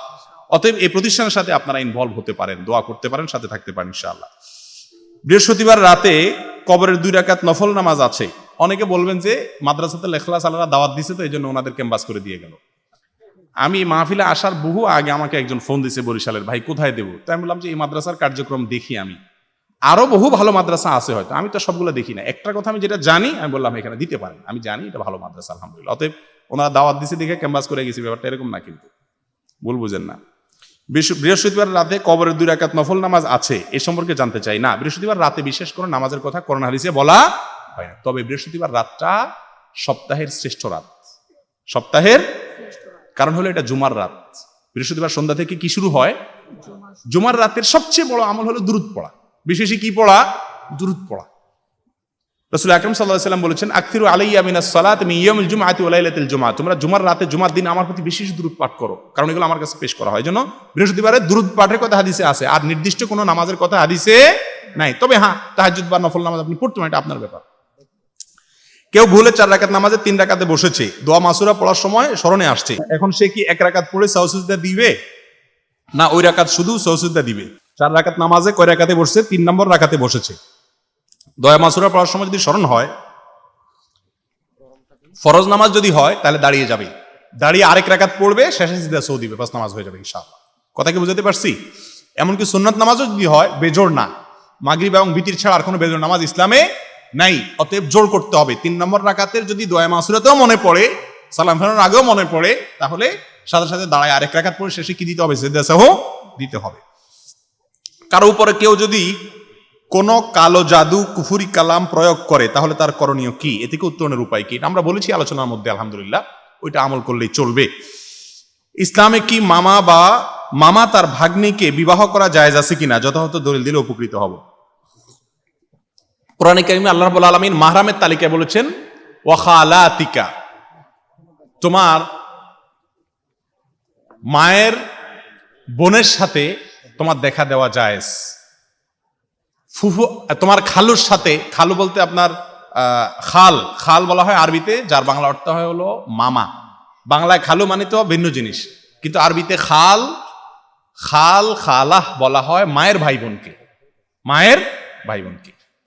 অতএব এই প্রতিষ্ঠানের সাথে আপনারা ইনভলভ হতে পারেন, দোয়া করতে পারেন, সাথে থাকতে পারেন ইনশাআল্লাহ। বৃহস্পতিবার রাতে কবরের 2 রাকাত নফল নামাজ আছে। অনেকে বলবেন যে মাদ্রাসাতুল ইখলাস আলারা দাওয়াত দিছে, তো এই জন্য ওনাদের ক্যাম্পাস করে দিয়ে গেল। আমি মাহফিলে আসার বহু আগে আমাকে একজন ফোন দিছে বরিশালের, ভাই কোথায় দেবো? তাই আমি বললাম যে এই মাদ্রাসার কার্যক্রম দেখি আমি, আরো বহু ভালো মাদ্রাসা আছে হয়তো, আমি তো সবগুলো দেখি না। একটা কথা আমি যেটা জানি আমি বললাম এখানে দিতে পারেন, আমি জানি এটা ভালো মাদ্রাসা আলহামদুলিল্লাহ। অতএব ওনারা দাওয়াত দিছে দেখে ক্যাম্পাস করে গেছি, ব্যাপারটা এরকম না, কিন্তু ভুল বুঝেন না। বৃহস্পতিবার রাতে কবরের 2 রাকাত নফল নামাজ আছে, এ সম্পর্কে জানতে চাই। না, বৃহস্পতিবার রাতে বিশেষ করে নামাজের কথা কোরআন হাদিসে বলা হয় না। তবে বৃহস্পতিবার রাতটা সপ্তাহের শ্রেষ্ঠ রাত, সপ্তাহের, কারণ হলো এটা জুমার রাত। বৃহস্পতিবার সন্ধ্যা থেকে কি শুরু হয়? জুমার রাতের সবচেয়ে বড় আমল হলো দুরূদ পড়া। বিশেষই কি পড়া? দুরূদ পড়া। রাসূল আকরাম সাল্লাল্লাহু আলাইহি ওয়াসাল্লাম বলেছেন, আকসিরু আলাইয়া মিনাস সালাতি মিন ইয়াউমিল জুমআতি ওয়া লাইলাতিল জুমআ, তোমরা জুমার রাতে জুমার দিন আমার প্রতি বেশি দুরূদ পাঠ করো, কারণ এগুলো আমার কাছে পেশ করা হয়। জন্য বৃহস্পতিবারে দুরূদ পাঠের কথা হাদিসে আছে, আর নির্দিষ্ট কোনো নামাজের কথা হাদিসে নাই। তবে হ্যাঁ, তাহাজ্জুদ বা নফল নামাজ আপনি পড়তে পারেন, এটা আপনার ব্যাপার। কেউ ভুলে 4 রাকাত নামাজে 3 রাকাতে বসেছে, দোয়া মাসুরা পড়ার সময় স্মরণে আসছে, এখন সে কি 1 রাকাত পড়ে সাজদা দিবে, না ওই রাকাত শুধু সাজদা দিবে? 4 রাকাত নামাজে কয় রাকাতে বসছে? 3 নম্বর রাকাতে বসেছে। দোয়া মাসুরা পড়ার সময় যদি স্মরণ হয়, ফরজ নামাজ যদি হয় তাহলে দাঁড়িয়ে যাবে, দাঁড়িয়ে আরেক রাকাত পড়বে, শেষে সিজদা সৌ দিবে, বাস নামাজ হয়ে যাবে ইনশাআল্লাহ। কথা কি বুঝাতে পারছি? এমনকি সুন্নাত নামাজও যদি হয় বেজোড় না, মাগরিব এবং বিতির ছাড়া আর কোনো বেজোড় নামাজ ইসলামে নাই, অতএব জোর করতে হবে। 3 নম্বর রাকাতের যদি দোয়া মাসুরাতেও মনে পড়ে সালাম ফেরানোর আগেও মনে পড়ে, তাহলে সাথে সাথে দাঁড়ায় আরেক রাকাত পড়ে শেষে কি দিতে হবে? সেজদা সাহু দিতে হবে। কারো উপরে কেউ যদি কোনো কালো জাদু কুফুরি কালাম প্রয়োগ করে তাহলে তার করণীয় কি? এ থেকে উত্তরণের উপায় কি? আমরা বলেছি আলোচনার মধ্যে, আলহামদুলিল্লাহ ওইটা আমল করলেই চলবে। ইসলামে কি মামা তার ভাগ্নিকে বিবাহ করা জায়েজ আছে কিনা? যথাযথ দলিল দিলে উপকৃত হব। কোরআনে কারিমে আল্লাহ রাব্বুল আলামিন মাহরামের তালিকায় বলেছেন ওয়া খালাতিকা, তোমার মায়ের বোনের সাথে তোমার দেখা দেওয়া জায়েজ। ফুফু, তোমার খালুর সাথে, খালু বলতে আপনার খাল বলা হয় আরবিতে, যার বাংলা অর্থ হয় হলো মামা। বাংলায় খালু মানে তো ভিন্ন জিনিস, কিন্তু আরবিতে খালাহ বলা হয় মায়ের ভাই বোনকে।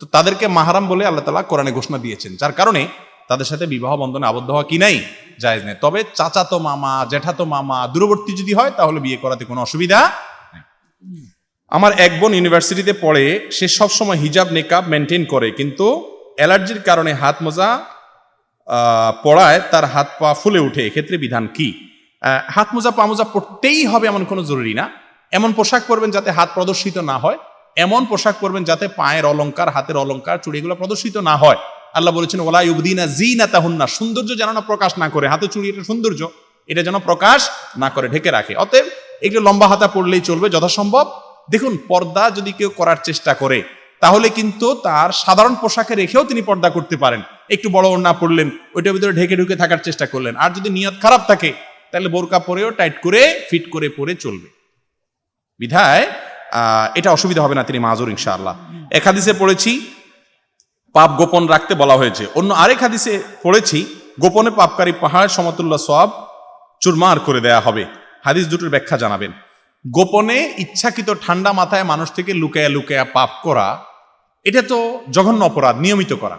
তো তাদেরকে মাহরাম বলে আল্লাহ তাআলা কোরআনে ঘোষণা দিয়েছেন, যার কারণে তাদের সাথে বিবাহ বন্ধনে আবদ্ধ হওয়া কি নাই? জায়েজ নেই। তবে চাচাতো মামা, জ্যাঠাতো মামা, দূরবর্তী যদি হয় তাহলে বিয়ে করাতে কোনো অসুবিধা নেই। আমার এক বোন ইউনিভার্সিটিতে পড়ে, সে সবসময় হিজাব নেকাব মেনটেন করে, কিন্তু অ্যালার্জির কারণে হাত মোজা পড়ায় তার হাত পা ফুলে উঠে, এক্ষেত্রে বিধান কি? হাত মোজা পা মোজা পড়তেই হবে এমন কোনো জরুরি না। এমন পোশাক পরবেন যাতে হাত প্রদর্শিত না হয়, এমন পোশাক পরবেন যাতে পায়ের অলংকার, হাতের অলংকার, চুড়ি এগুলো প্রদর্শিত না হয়। আল্লাহ বলেছেন ওয়ালা ইউবদিনা যিনাতাহুন্না, সৌন্দর্য যেন না প্রকাশ না করে, হাতে চুড়ি এটা সৌন্দর্য, এটা যেন প্রকাশ না করে, ঢেকে রাখে। অতএব এগুলো লম্বা হাতা পড়লেই চলবে যথাসম্ভব। দেখুন, পর্দা যদি কেউ করার চেষ্টা করে তাহলে কিন্তু তার সাধারণ পোশাকে রেখেও তিনি পর্দা করতে পারেন। একটু বড় ওড়না পড়লেন, ওইটার ভিতরে ঢেকে ঢুকে থাকার চেষ্টা করলেন। আর যদি নিয়ত খারাপ থাকে তাহলে বোরকা পরেও টাইট করে ফিট করে পরে চলবে। বিধায় এটা অসুবিধা হবে না, তিনি মাযুর ইনশাআল্লাহ। এক হাদিসে পড়েছি পাপ গোপন রাখতে বলা হয়েছে, অন্য আরেক হাদিসে পড়েছি গোপনে পাপকারী পাহাড় সমতুল্য সওয়াব চুরমার করে দেয়া হবে। হাদিস দুটোর ব্যাখ্যা জানাবেন। গোপনে ইচ্ছাকৃত ঠান্ডা মাথায় মানুষ থেকে লুকায়া লুকায়া পাপ করা, এটা তো জঘন্য অপরাধ, নিয়মিত করা।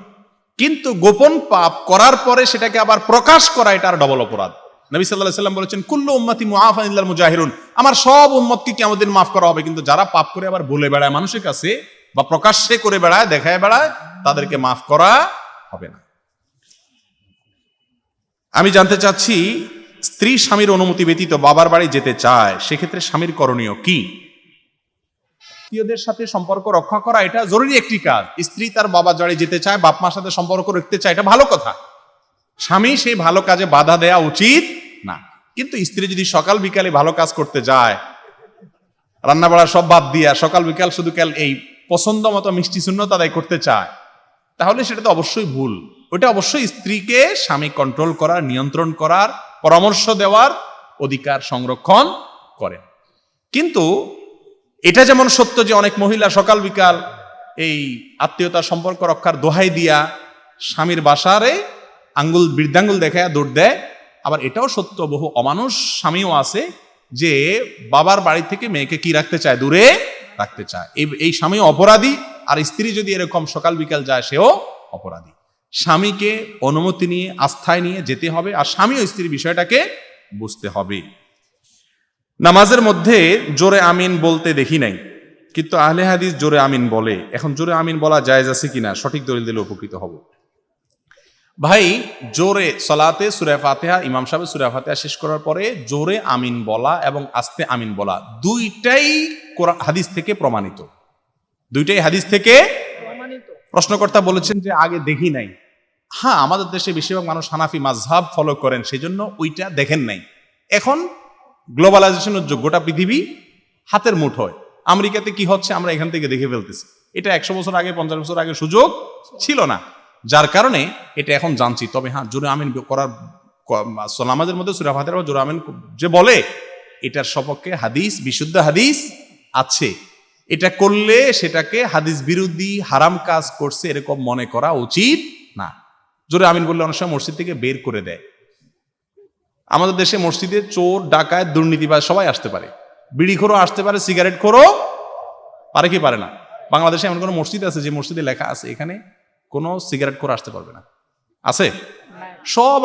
কিন্তু গোপন পাপ করার পরে সেটাকে আবার প্রকাশ করা, এটা আর ডবল অপরাধ। নবী সাল্লাল্লাহু আলাইহি ওয়াসাল্লাম বলেছেন কুল্লু উম্মতি মুআফান ইল্লাল মুজাহিরুন, আমার সব উম্মতকে কিয়ামতের দিন মাফ করা হবে, কিন্তু যারা পাপ করে আবার বলে বেড়ায় মানুষের কাছে বা প্রকাশ্যে করে বেড়ায়, দেখায় বেড়ায়, তাদেরকে মাফ করা হবে না। আমি জানতে চাচ্ছি, স্ত্রী স্বামীর অনুমতি ব্যতীত বাবার বাড়ি যেতে চায়, সেক্ষেত্রে স্বামীর করণীয় কি? আত্মীয়দের সাথে সম্পর্ক রক্ষা করা এটা জরুরি একটি কাজ। স্ত্রী তার বাবার বাড়ি যেতে চায়, বাপ মার সাথে সম্পর্ক রাখতে চায়, এটা ভালো কথা। স্বামী সেই ভালো কাজে বাধা দেয়া উচিত না। কিন্তু স্ত্রী যদি সকাল বিকালে ভালো কাজ করতে যায়, রান্না বাড়া সব বাদ দিয়া সকাল বিকাল শুধু এই পছন্দ মতো মিষ্টি সুন্নত আদায় করতে চায়, তাহলে সেটা তো অবশ্যই ভুল। ওটা অবশ্যই স্ত্রীকে স্বামী কন্ট্রোল করার, নিয়ন্ত্রণ করার, পরামর্শ দেওয়ার অধিকার সংরক্ষণ করেন। কিন্তু এটা যেমন সত্য যে অনেক মহিলা সকাল বিকাল এই আত্মীয়তার সম্পর্ক রক্ষার দোহাই দিয়া স্বামীর বাসারে বৃদ্ধাঙ্গুল দেখায় দৌড় দেয়, আবার এটাও সত্য বহু অমানুষ স্বামীও আছে যে বাবার বাড়ি থেকে মেয়েকে কি রাখতে চায়? দূরে রাখতে চায়। এই স্বামী অপরাধী, আর স্ত্রী যদি এরকম সকাল বিকাল যায় সেও অপরাধী। স্বামীকে অনুমতি নিয়ে, আস্থায় নিয়ে যেতে হবে, আর স্বামী ও স্ত্রীর বিষয়টাকে বুঝতে হবে। নামাজের মধ্যে জোরে আমিন বলতে দেখি নাই, কিন্তু আহলে হাদিস জোরে আমিন বলে। এখন জোরে আমিন বলা জায়েজ আছে কিনা? সঠিক দলিল দিলে উপকৃত হব। ভাই, জোরে সলাতে সূরা ফাতিহা, ইমাম সাহেব সূরা ফাতিহা শেষ করার পরে জোরে আমিন বলা এবং আস্তে আমিন বলা দুইটাই হাদিস থেকে প্রমাণিত। দুইটাই হাদিস থেকে প্রমাণিত। প্রশ্নকর্তা বলেছেন যে আগে দেখি নাই। হ্যাঁ, আমাদের দেশে বেশিরভাগ মানুষ হানাফি মাযহাব ফলো করেন, সেই জন্য ওইটা দেখেন নাই। এখন গ্লোবালাইজেশনের যুগ, গোটা পৃথিবী হাতের মুঠোয়। আমেরিকাতে কি হচ্ছে আমরা এখান থেকে দেখে ফেলতেছি। এটা 100 বছর আগে, 50 বছর আগে সুযোগ ছিল না, যার কারণে এটা এখন জানছি। তবে হ্যাঁ, জোরে আমিন করার, নামাজের মধ্যে সূরা ফাতিহার জোরে আমিন যে বলে, এটার সপক্ষে হাদিস, বিশুদ্ধ হাদিস আছে। এটা করলে সেটাকে হাদিস বিরোধী, হারাম কাজ করছে এরকম মনে করা উচিত না। জোরে আমিন বললে অনেক সময় মসজিদ থেকে বের করে দেয়। আমাদের দেশে মসজিদে চোর, ডাকাত, দুর্নীতিবাজ সবাই আসতে পারে, বিড়িখোরও আসতে পারে, সিগারেট খোরও পারে কি পারে না? বাংলাদেশে এমন কোনো মসজিদ আছে যে মসজিদে লেখা আছে এখানে কোনো সিগারেট খোর আসতে পারবে না? আছে? সব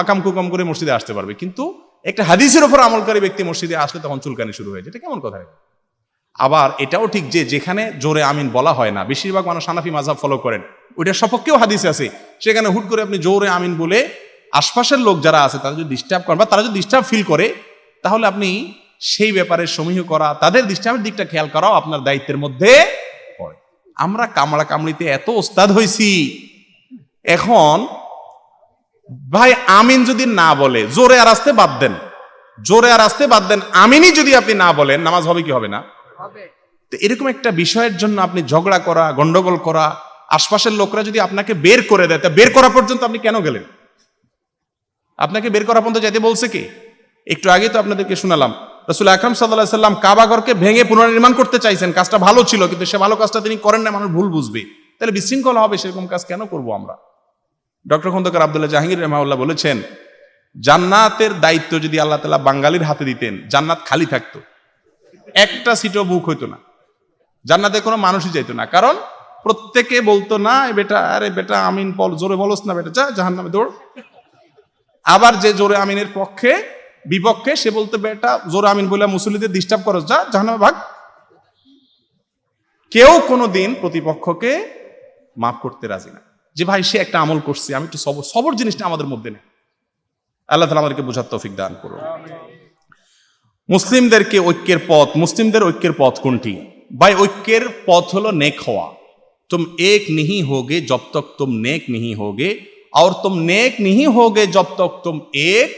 আকাম কুকাম করে মসজিদে আসতে পারবে, কিন্তু একটা হাদিসের উপর আমলকারী ব্যক্তি মসজিদে আসলে তখন চুলকানি শুরু হয়ে যায়। এটা কেমন কথা? আবার এটাও ঠিক যে যেখানে জোরে আমিন বলা হয় না, বেশিরভাগ মানুষ হানাফি মাযহাব ফলো করেন, ওইটার সপক্ষেও হাদিস আছে, সেখানে হুট করে আপনি জোরে আমিন বলে আশপাশের লোক যারা আছে তারা যদি ডিস্টার্ব করেন বা তারা যদি ডিস্টার্ব ফিল করে, তাহলে আপনি সেই ব্যাপারে সমীহ করা, তাদের ডিস্টার্বের দিকটা খেয়াল করাও আপনার দায়িত্বের মধ্যে পড়ে। আমরা কামড়া কামড়িতে এত ওস্তাদ হয়েছি, এখন ভাই আমিন যদি না বলে, জোরে আর আসতে বাদ দেন, জোরে আর আসতে বাদ দেন, আমিনই যদি আপনি না বলেন, নামাজ হবে কি হবে না? তো এরকম একটা বিষয়ের জন্য আপনি ঝগড়া করা, গন্ডগোল করা, আশপাশের লোকরা যদি আপনাকে বের করে দেয়, তা বের করা পর্যন্ত আপনি কেন গেলেন? আপনাকে বের করা পর্যন্ত যেতে বলছে কে? একটু আগে তো আপনাদেরকে শোনালাম, রাসূল আকরাম সাল্লাল্লাহু আলাইহি সাল্লাম কাবা ঘরকে ভেঙে পুনর্নির্মাণ করতে চাইছেন, কাজটা ভালো ছিল, কিন্তু সে ভালো কাজটা তিনি করেন না, মানুষ ভুল বুঝবে, তাহলে বিশৃঙ্খলা হবে, সেরকম কাজ কেন করব আমরা? ডক্টর খন্দকার আব্দুল্লাহ জাহাঙ্গীর রাহিমাহুল্লাহ বলেছেন, জান্নাতের দায়িত্ব যদি আল্লাহ তাআলা বাঙালির হাতে দিতেন, জান্নাত খালি থাকতো, একটা সিটও বুক হইতো না, জান্নাতে কোনো মানুষই যাইতো না, কারণ প্রত্যেকে বলতো না এ বেটা, আরে বেটা আমিন বল, জোরে বলস না বেটা, যা জাহান্নামে দৌড়। আবার যে জোরে আমিনের পক্ষে বিপক্ষে সে বলতে, বেটা জোরে আমিন বলে মুসল্লিদের ডিস্টার্ব করো, যা জাহান্নামে ভাগ। কেউ কোনোদিন প্রতিপক্ষকে মাফ করতে রাজি না, যে ভাই সে একটা আমল করছে, আমি একটু সবর জিনিসটা আমাদের মধ্যে নেই। আল্লাহ তাআলা আমাদেরকে বোঝার তৌফিক দান করুন। মুসলিমদেরকে ঐক্যের পথ, মুসলিমদের ঐক্যের পথ কোনটি? ভাই ঐক্যের পথ হলো নেক হওয়া। तुम एक नहीं होगे जब तक तुम नेक नहीं होगे, और तुम नेक नहीं होगे जब तक तुम एक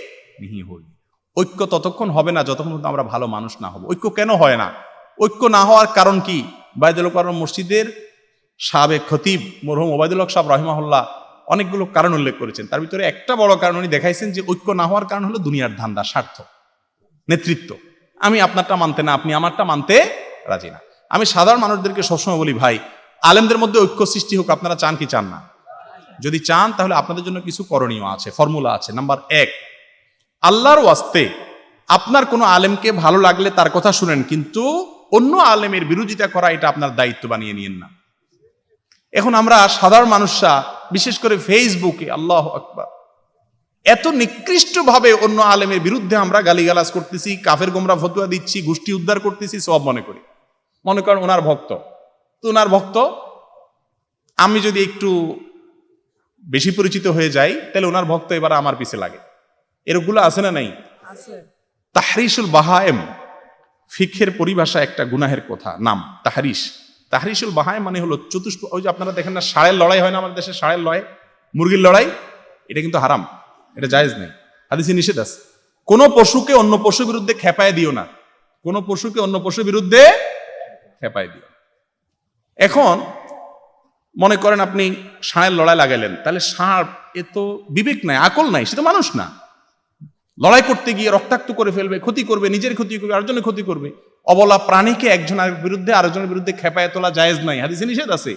नहीं होगे। ঐক্য ততক্ষণ হবে না যতক্ষণ পর্যন্ত আমরা ভালো মানুষ না হব। ঐক্য কেন হয় না? ঐক্য না হওয়ার কারণ কি? বাইদুল হক মসজিদের সাবেক খতিব মরহুম ওবায়দুল হক সাহেব রাহিমাহুল্লাহ অনেকগুলো কারণ উল্লেখ করেছেন, তার ভিতরে একটা বড় কারণ উনি দেখাইছেন যে ঐক্য না হওয়ার কারণ হলো দুনিয়ার ধান্দা, স্বার্থ, নেতৃত্ব। আমি আপনারটা মানতে না, আপনি আমারটা মানতে রাজি না। আমি সাধারণ মানুষদেরকে সবসময় বলি, ভাই আলেমদের মধ্যে ঐক্য সৃষ্টি হোক, আপনারা চান কি চান না? যদি চান তাহলে আপনাদের জন্য কিছু করণীয় আছে, ফর্মুলা আছে। নাম্বার 1, আল্লাহর ওয়াস্তে আপনার কোনো আলেমকে ভালো লাগলে তার কথা শুনেন, কিন্তু অন্য আলেমের বিরোধিতা করা এটা আপনার দায়িত্ব বানিয়ে নিয়েন না। এখন আমরা সাধারণ মানুষরা বিশেষ করে ফেসবুকে আল্লাহু আকবার এত নিকৃষ্টভাবে অন্য আলেমের বিরুদ্ধে আমরা গালিগালাজ করতেছি, কাফের গোমরা ফতোয়া দিচ্ছি, গোষ্ঠী উদ্ধার করতেছি, সব মনে করেন ওনার ভক্ত, তো ওনার ভক্ত আমি যদি একটু বেশি পরিচিত হয়ে যাই, তাহলে ওনার ভক্ত এবার আমার পিছে লাগে। এরগুলো আছে না নাই? তাহরিসুল বাহায়েম ফিকহের পরিভাষা একটা গুনাহের কথা, নাম তাহরিসুল বাহায়েম মানে হলো চতুষ্প, ওই যে আপনারা দেখেন না ষাঁড়ের লড়াই হয় না আমাদের দেশে, ষাঁড়ের লড়াই, মুরগির লড়াই, এটা কিন্তু হারাম, এটা জায়েজ নেই, হাদিসে নিষেধ আছে। কোন পশুকে অন্য পশুর বিরুদ্ধে খেপায় দিও না, কোন পশুকে অন্য পশুর বিরুদ্ধে খেপায় দিও। এখন মনে করেন আপনি ষাঁড়ের লড়াই লাগাইলেন, তাহলে ষাঁড় এ তো বিবেক নাই, আকল নাই, সে তো মানুষ না। লড়াই করতে গিয়ে রক্তাক্ত করে ফেলবে, ক্ষতি করবে, নিজের ক্ষতি করবে, আরেকজনের ক্ষতি করবে। অবলা প্রাণীকে একজনের বিরুদ্ধে আরেকজনের বিরুদ্ধে খেপায় তোলা জায়েজ নাই, হাদিসে নিষেধ আছে।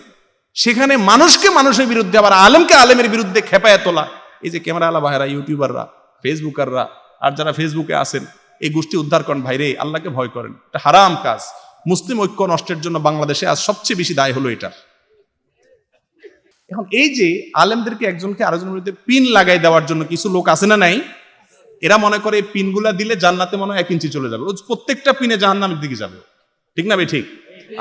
সেখানে মানুষকে মানুষের বিরুদ্ধে, আবার আলেমকে আলেমের বিরুদ্ধে খেপায় তোলা, এই যে ক্যামেরা আলা ভাইরা, ইউটিউবাররা, ফেসবুকাররা, আর যারা ফেসবুকে আসেন, এই গোষ্ঠী উদ্ধার করেন। ভাইরে, আল্লাহকে ভয় করেন, এটা হারাম কাজ। মুসলিম ঐক্য নষ্টের জন্য বাংলাদেশে আজ সবচেয়ে বেশি দায় হলো এটা। এখন এই যে আলেমদেরকে একজনকে আরেকজনের বিরুদ্ধে পিন লাগাই দেওয়ার জন্য কিছু লোক আছে না নাই, এরা মনে করে এই পিনগুলা দিলে জান্নাতে মনে হয় 1 ইঞ্চি চলে যাবে, প্রত্যেকটা পিনে জাহান্নামের দিকে যাবে। ঠিক না ভাই? ঠিক।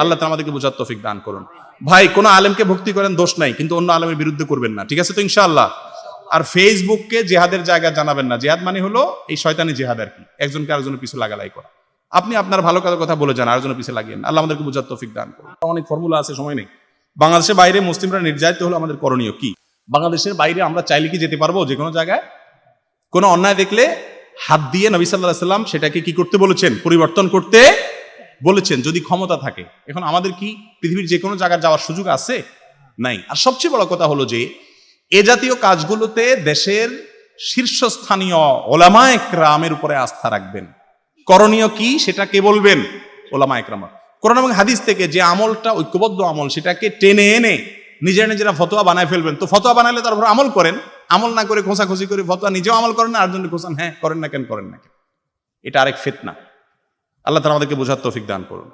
আল্লাহ তাআলা আমাদেরকে বোঝার তৌফিক দান করুন। ভাই কোন আলেমকে ভক্তি করেন, দোষ নাই, কিন্তু অন্য আলেমের বিরুদ্ধে করবেন না, ঠিক আছে তো ইনশাআল্লাহ? আর ফেসবুককে জিহাদের জায়গা জানাবেন না। জিহাদ মানে হলো এই শয়তানি জিহাদ আর কি, একজনকে আরেকজনের পিছু লাগালাই করা। আপনি আপনার ভালো কাজের কথা বলে যান, আরেকজনের পিছু লাগিয়েন। আল্লাহ আমাদেরকে বোঝার তৌফিক দান করুন। অনেক ফর্মুলা আছে, সময় নেই। বাংলাদেশের বাইরে মুসলিমরা নির্যাতিত হলো, আমাদের করণীয় কি? বাংলাদেশের বাইরে আমরা চাইলে কি যেতে পারবো? যে কোনো জায়গায় কোনো অন্যায় দেখলে হাত দিয়ে নবী সাল্লাল্লাহু আলাইহি ওয়াসাল্লাম সেটাকে কি করতে বলেছেন? পরিবর্তন করতে বলেছেন, যদি ক্ষমতা থাকে। এখন আমাদের কি পৃথিবীর যে কোনো জায়গায় যাওয়ার সুযোগ আছে? নাই। আর সবচেয়ে বড় কথা হলো যে এ জাতীয় কাজগুলোতে দেশের শীর্ষস্থানীয় ওলামায়ে কেরামের উপরে আস্থা রাখবেন। করণীয় কি সেটা কে বলবেন? ওলামায়ে কেরাম। কোরআন এবং হাদিস থেকে যে আমলটা ঐক্যবদ্ধ আমল, সেটাকে টেনে এনে নিজেরা ফতোয়া বানায় ফেলবেন। তো ফতোয়া বানাইলে তার উপর আমল করেন, আমল না করে খোঁচাখুচি করে ফতোয়া নিজেও আমল করেন না, আরেকজনকে খোঁচান, হ্যাঁ করেন না কেন, করেন না কেন। এটা আরেক ফিতনা। আল্লাহ তাআলা আমাদেরকে বোঝার তৌফিক দান করুন।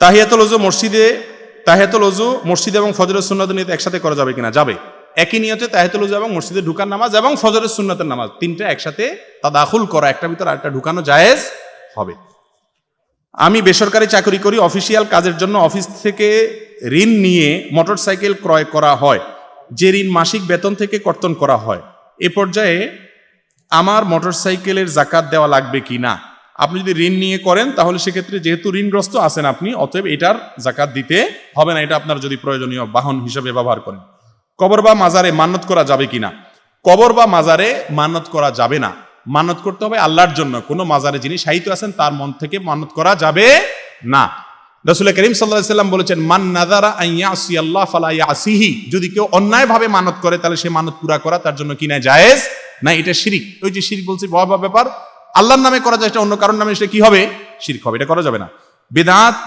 তাহিয়াতুল ওযু মসজিদে এবং ফজরের সুন্নাতের নিয়তে একসাথে করা যাবে কিনা? যাবে। একই নিয়তে তাহিয়াতুল ওযু এবং মসজিদে ঢুকার নামাজ এবং ফজরের সুন্নাতের নামাজ, তিনটা একসাথে তাদাখুল করা, একটা ভিতর আরেকটা ঢুকানো জায়েজ হবে। আমি বেসরকারি চাকরি করি, অফিসিয়াল কাজের জন্য অফিস থেকে ঋণ নিয়ে মোটরসাইকেল ক্রয় করা হয়, যে ঋণ মাসিক বেতন থেকে কর্তন করা হয়। এ পর্যায়ে আমার মোটরসাইকেলের জাকাত দেওয়া লাগবে কি না, আপনি যদি ঋণ নিয়ে করেন তাহলে সেক্ষেত্রে যেহেতু ঋণগ্রস্ত আছেন আপনি, অতএব এটার জাকাত দিতে হবে না, এটা আপনার যদি প্রয়োজনীয় বাহন হিসেবে ব্যবহার করেন। কবর বা মাজারে মান্নত করা যাবে কিনা, কবর বা মাজারে মান্নত করা যাবে না, মান্নত করতে হবে আল্লাহর জন্য। কোনো মাজারে যিনি শায়িত আছেন তার মন থেকে মান্নত করা যাবে না। রাসূল করিম সাল্লাল্লাহু আলাইহি ওয়াসাল্লাম বলেছেন, মান নাযারা আন ইয়াসি আল্লাহ ফালা ইয়াসিহি, যদি কেউ অন্যায়ভাবে মানত করে তাহলে সে মানত পুরা করা তার জন্য কি না জায়েজ না, এটা শিরক। ওই যে শিরক বলছি ভয়াবহ ব্যাপার, আল্লাহর নামে করা যায়, এটা অন্য কারোর নামে সেটা কি হবে, শিরক হবে, এটা করা যাবে না। বেদাত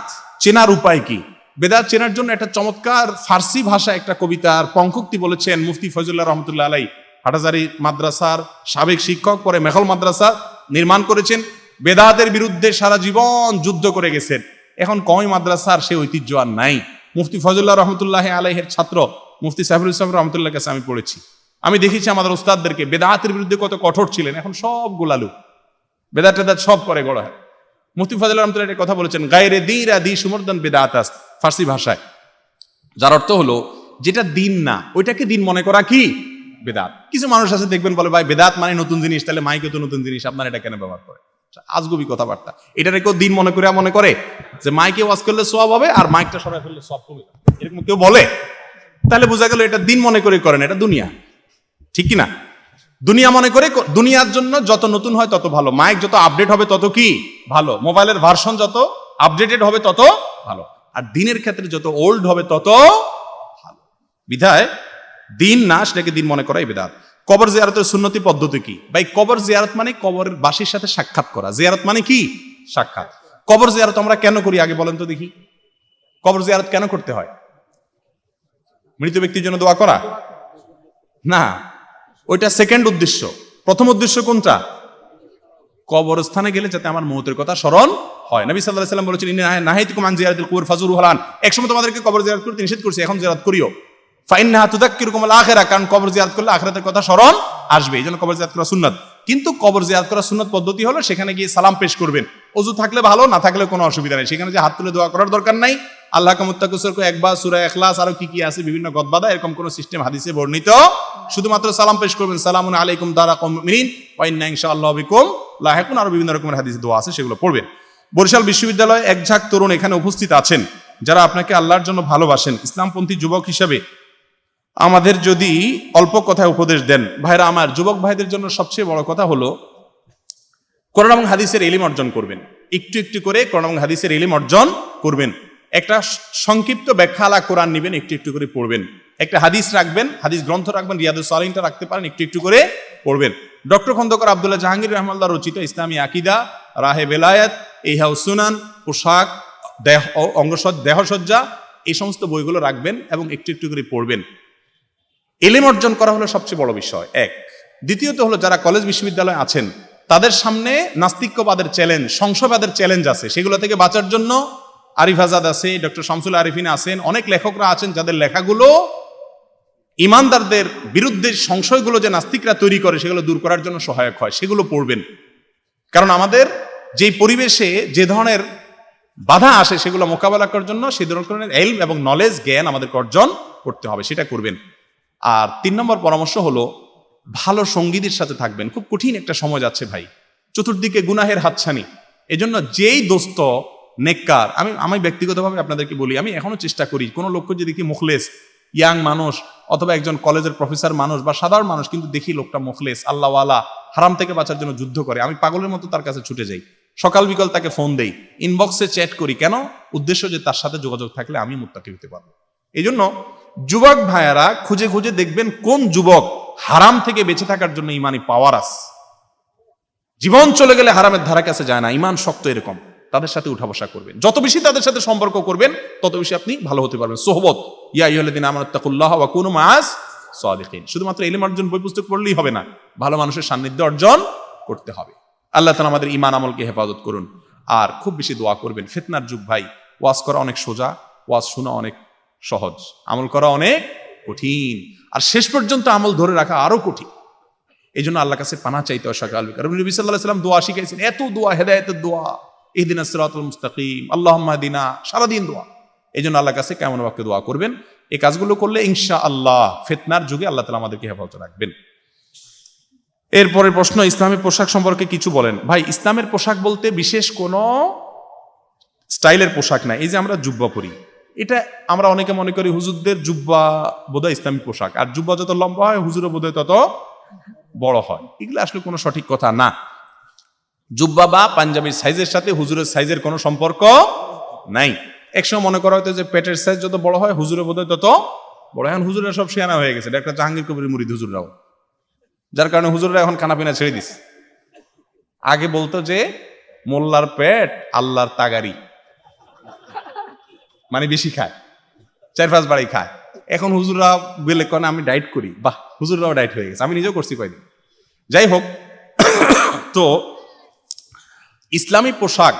চেনার উপায় কি, বেদাত চেনার জন্য একটা চমৎকার ফার্সি ভাষা একটা কবিতার পঙ্খোক্তি বলেছেন মুফতি ফয়জুল্লাহ রহমতুল্লাহ আলাই। হাটাজারি মাদ্রাসার সাবেক শিক্ষক, পরে মেখল মাদ্রাসা নির্মাণ করেছেন, বেদাতের বিরুদ্ধে সারা জীবন যুদ্ধ করে গেছেন। এখন কওমি মাদ্রাসার সে ঐতিহ্য আর নাই। মুফতি ফয়জুল্লাহ রহমতুল্লাহ আলাইহের ছাত্র মুফতি সাইফুল ইসলাম রহমতুল্লাহর কাছে আমি পড়েছি, আমি দেখেছি আমাদের ওস্তাদদেরকে বেদাতের বিরুদ্ধে কত কঠোর ছিলেন, এখন সব গোলালু, বেদাত টেদাত সব করে গড়া। মুফতি ফয়জুল্লাহ রহমতুল্লাহ একটা কথা বলেছেন, গায়রে দিরা দি সুমর্দান বেদাতাস, ফার্সি ভাষায়, যার অর্থ হলো যেটা দিন না ওইটাকে দিন মনে করা কি বেদাত। কিছু মানুষ আছে দেখবেন বলে, ভাই বেদাত মানে নতুন জিনিস, তাহলে মাইকে তো নতুন জিনিস, আপনার এটা কেন ব্যবহার করে, আজগুবি কথাবার্তা। এটা কেউ দিন মনে করে যে মাইকে ওয়াজ করলে সওয়াব হবে আর মাইকটা সরাই ফেললে সওয়াব কমে যাবে, এরকম কেউ বলে, তাহলে বোঝা গেল এটা দিন মনে করে করেন, এটা দুনিয়া, ঠিক কি না? দুনিয়া মনে করে, দুনিয়ার জন্য যত নতুন হয় তত ভালো, মাইক যত আপডেট হবে তত কি ভালো, মোবাইলের ভার্সন যত আপডেটেড হবে তত ভালো, আর দিনের ক্ষেত্রে যত ওল্ড হবে তত ভালো। বিধায় দিন না, সেটাকে দিন মনে করাই বেদাত। কবর জিয়ারতের সুন্নতি পদ্ধতি কি? ভাই কবর জিয়ারত মানে কবরের বাসীর সাথে সাক্ষাৎ করা। জিয়ারত মানে কি? সাক্ষাৎ। কবর জিয়ারত আমরা কেন করি আগে বলেন তো দেখি, কবর জিয়ারত কেন করতে হয়? মৃত ব্যক্তির জন্য দোয়া করা না, ওইটা সেকেন্ড উদ্দেশ্য। প্রথম উদ্দেশ্য কোনটা? কবরস্থানে গেলে যাতে আমার মৌতের কথা স্মরণ হয়। নবী সাল্লাল্লাহু আলাইহি ওয়াসাল্লাম বলেছেন, ইন্নী নাহাইতুকুম আন জিয়ারাতিল কুবুর ফাজুরুহা আন, একসময় তোমাদেরকে কবর জিয়ারত করতে নিষেধ করছি, এখন জিয়ারত করিও। ফাইন্নাহা তুযাক্কিরুকুমুল আখিরাহ, কারণ কবর জিয়ারত করলে আখিরাতের কথা স্মরণ আসবে, এইজন্য কবর জিয়ারত করা সুন্নাত। কিন্তু কবর জিয়ারত করা সুন্নাত পদ্ধতি হলো সেখানে গিয়ে সালাম পেশ করবেন, ওযু থাকলে ভালো, না থাকলে কোনো অসুবিধা নেই, সেখানে যে হাত তুলে দোয়া করার দরকার নাই। আল্লাহ কামুত্তাকুসর একবার সূরা ইখলাস আরো কি কি আছে বিভিন্ন গদবাদা, এরকম কোন সিস্টেম হাদিসে বর্ণিত, শুধুমাত্র সালাম পেশ করবেন, সালামুন আলাইকুম দারা কওমিন মুমিনিন ওয়া ইন্না ইনশাআল্লাহু বিকুম লাহিকুন, আরো বিভিন্ন রকমের হাদিসে দোয়া আছে, সেগুলো পড়বেন। বরিশাল বিশ্ববিদ্যালয়ে এক ঝাঁক তরুণ এখানে উপস্থিত আছেন যারা আপনাকে আল্লাহর জন্য ভালোবাসেন। ইসলামপন্থী যুবক হিসেবে আমাদের যদি অল্প কথায় উপদেশ দেন। ভাইরা আমার, যুবক ভাইদের জন্য সবচেয়ে বড় কথা হলো কোরআন এবং হাদিসের ইলম অর্জন করবেন, একটু একটু করে কোরআন এবং হাদিসের ইলম অর্জন করবেন। একটা সংক্ষিপ্ত ব্যাখ্যা আলা কোরআন নেবেন, একটু একটু করে পড়বেন। একটা হাদিস রাখবেন, হাদিস গ্রন্থ রাখবেন, রিয়াদুস সালিহিনটা রাখতে পারেন, একটু একটু করে পড়বেন। ডক্টর খন্দকার আব্দুল্লাহ জাহাঙ্গীর রহমাল্লাহ রচিত ইসলামী আকিদা, রাহে বেলায়েত, ইহয়াউস সুনান, পোশাক, দেহসজ্জা, এই সমস্ত বইগুলো রাখবেন এবং একটু একটু করে পড়বেন। ইলম অর্জন করা হলো সবচেয়ে বড় বিষয়, এক। দ্বিতীয়ত হলো যারা কলেজ বিশ্ববিদ্যালয়ে আছেন তাদের সামনে নাস্তিক্যবাদের চ্যালেঞ্জ, সংশয়বাদের চ্যালেঞ্জ আছে, সেগুলো থেকে বাঁচার জন্য আরিফ আজাদ আছে, ডক্টর শামসুল আরিফিন আছেন, অনেক লেখকরা আছেন যাদের লেখাগুলো ইমানদারদের বিরুদ্ধে সংশয়গুলো যে নাস্তিকরা তৈরি করে সেগুলো দূর করার জন্য সহায়ক হয়, সেগুলো পড়বেন। কারণ আমাদের যেই পরিবেশে যে ধরনের বাধা আসে সেগুলো মোকাবেলা করার জন্য সেই ধরনের ইলম এবং নলেজ, জ্ঞান আমাদেরকে অর্জন করতে হবে, সেটা করবেন। আর 3 নম্বর পরামর্শ হলো ভালো সঙ্গীদের সাথে থাকবেন। খুব কঠিন একটা সময় যাচ্ছে ভাই, চতুর্দিকে গুনাহের হাতছানি, এজন্য যেই দোস্ত নেককার, আমি ব্যক্তিগতভাবে আপনাদেরকে বলি, আমি এখনো চেষ্টা করি কোনো লোককে যদি দেখি মুখলেস, ইয়াং মানুষ অথবা একজন কলেজের প্রফেসর মানুষ বা সাধারণ মানুষ, কিন্তু দেখি লোকটা মুখলেস, আল্লাহওয়ালা, হারাম থেকে বাঁচার জন্য যুদ্ধ করে, আমি পাগলের মতো তার কাছে ছুটে যাই, সকাল বিকাল তাকে ফোন দেই, ইনবক্সে চ্যাট করি। কেন? উদ্দেশ্য যে তার সাথে যোগাযোগ থাকলে আমি মুত্তাকি হতে পারবো। এই জন্য যুবক ভাইয়ারা খুঁজে খুঁজে দেখবেন কোন যুবক হারাম থেকে বেঁচে থাকার জন্য ইমানি পাওয়ার আছে, জীবন চলে গেলে হারামের ধারা কাছে যায় না, ইমান শক্ত, এরকম তাদের সাথে উঠা বসা করবেন। যত বেশি তাদের সাথে সম্পর্ক করবেন তত বেশি আপনি ভালো হতে পারবেন। সোহবত, ইয়া আইয়ুহাল্লাযীনা আমানু তাকুল্লাহ ওয়া কুনু মাআস সাদিকিন। শুধুমাত্র ইলম অর্জন, বই পুস্তক পড়লেই হবে না, ভালো মানুষের সান্নিধ্য অর্জন করতে হবে। আল্লাহ তাআলা আমাদের ঈমান আমলকে হেফাজত করুন। আর খুব বেশি দোয়া করবেন। ফিতনার যুগ ভাই, ওয়াজ করা অনেক সোজা, ওয়াজ শোনা অনেক সহজ, আমল করা অনেক কঠিন, আর শেষ পর্যন্ত আমল ধরে রাখা আরো কঠিন। এই জন্য আল্লাহর কাছে পানা চাইতে হয় সকাল বিকাল। নবী সাল্লাল্লাহু আলাইহি ওয়াসাল্লাম দোয়া শিখাইছেন, এত দোয়া, হেদায়েতের দোয়া, ইহদিনাস সিরাতাল মুস্তাকিম, আল্লাহুম্মা হদিনা, সারাদিন দোয়া। এই জন্য আল্লাহর কাছে কেমন বাক্যে দোয়া করবেন। এই কাজগুলো করলে ইনশাআল্লাহ ফিতনার যুগে আল্লাহ তাআলা আমাদেরকে হেফাজত রাখবেন। এরপরের প্রশ্ন, ইসলামী পোশাক সম্পর্কে কিছু বলেন। ভাই, ইসলামের পোশাক বলতে বিশেষ কোনো স্টাইলের পোশাক নাই। এই যে আমরা জুব্বা পরি, এটা আমরা অনেকে মনে করি হুজুরদের জুব্বা বোধহয় ইসলামী পোশাক, আর জুব্বা যত লম্বা হয় হুজুরও বোধহয় তত বড় হয়। এগুলো আসলে কোনো সঠিক কথা না। জুব্বা বা পাঞ্জাবির সাইজের সাথে হুজুরের সাইজের কোনো সম্পর্ক নাই। একসময় মনে করা হয়তো যে পেটের সাইজ যত বড় হয় হুজুরের বোধহয় তত বড়। এখন হুজুরা সব শিয়ানা হয়ে গেছে, ডাক্তার জাহাঙ্গীর কবির মুরিদ হুজুররাও, যার কারণে হুজুররা এখন খানাপিনা ছেড়ে দিছে। আগে বলতো যে মোল্লার পেট আল্লাহর তাগারি, মানে বেশি খায়, 4-5 বাড়ি খায়। এখন হুজুররা বলে কেন আমি ডায়েট করি, বাহ, হুজুররাও ডায়েট হয়ে গেছে, আমি নিজেও করছি কয়দিন। যাই হোক, তো ইসলামী পোশাক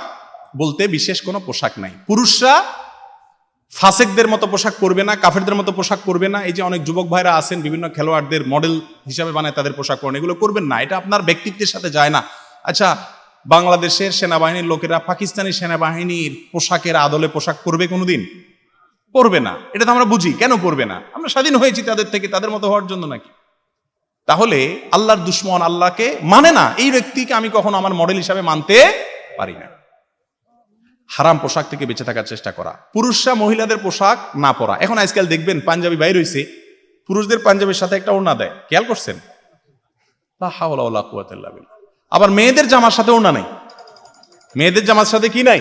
বলতে বিশেষ কোনো পোশাক নাই। পুরুষরা ফাসেকদের মতো পোশাক পরবে না, কাফেরদের মতো পোশাক পরবে না। এই যে অনেক যুবক ভাইরা আছেন বিভিন্ন খেলোয়াড়দের মডেল হিসাবে বানায় তাদের পোশাক পরেন, এগুলো করবেন না। এটা আপনার ব্যক্তিত্বের সাথে যায় না। আচ্ছা, বাংলাদেশের সেনাবাহিনীর লোকেরা পাকিস্তানি সেনাবাহিনীর পোশাকের আদলে পোশাক পরবে কোনোদিন? পরবে না। এটা তো আমরা বুঝি, কেন পরবে না? আমরা স্বাধীন হয়েছি তাদের থেকে, তাদের মতো হওয়ার জন্য নাকি? তাহলে আল্লাহর দুশ্মন, আল্লাহকে মানে না, এই ব্যক্তিকে আমি কখনো আমার মডেল হিসাবে মানতে পারি না। হারাম পোশাক থেকে বেঁচে থাকার চেষ্টা করা, পুরুষরা মহিলাদের পোশাক না পরা। এখন আজকাল দেখবেন পাঞ্জাবি বাইর হইছে, পুরুষদের পাঞ্জাবির সাথে একটা ওড়না দেয়, খেয়াল করছেন? আবার মেয়েদের জামার সাথে ওড়না নাই। মেয়েদের জামার সাথে কি নাই?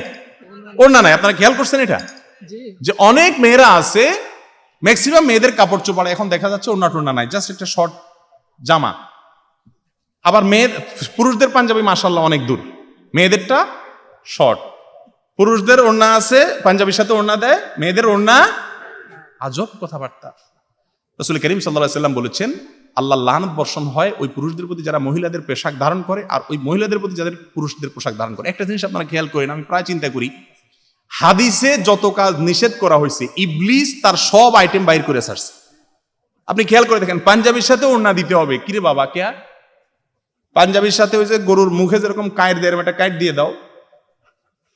ওড়না নাই। আপনারা খেয়াল করছেন এটা? যে অনেক মেয়েরা আছে, ম্যাক্সিমাম মেয়েদের কাপড় চোপড় এখন দেখা যাচ্ছে ওড়না টোড়না নাই, জাস্ট একটা শর্ট জামা। আবার পুরুষদের পাঞ্জাবি মাশাআল্লাহ অনেক দূর, মেয়েদেরটা শর্ট। পুরুষদের ওড়না আছে, পাঞ্জাবির সাথে ওড়না দেয়, মেয়েদের ওড়না। আজব কথাবার্তা। রাসূল করিম সাল্লাল্লাহু আলাইহি ওয়াসাল্লাম বলেছেন, আল্লাহ লানত বর্ষণ হয় ওই পুরুষদের প্রতি যারা মহিলাদের পোশাক ধারণ করে, আর ওই মহিলাদের প্রতি যাদের পুরুষদের পোশাক ধারণ করে। একটা জিনিস আপনারা খেয়াল করেন, আমি প্রায় চিন্তা করি, হাদিসে যত কাজ নিষেধ করা হয়েছে ইবলিস তার সব আইটেম বাইর করে ছাড়ছে। আপনি খেয়াল করে দেখেন, পাঞ্জাবির সাথে ওড়না দিতে হবে। কিরে বাবা, কে পাঞ্জাবির সাথে ওই যে গরুর মুখে যেরকম কাঁইট দেয়, একটা কাঁইট দিয়ে দাও,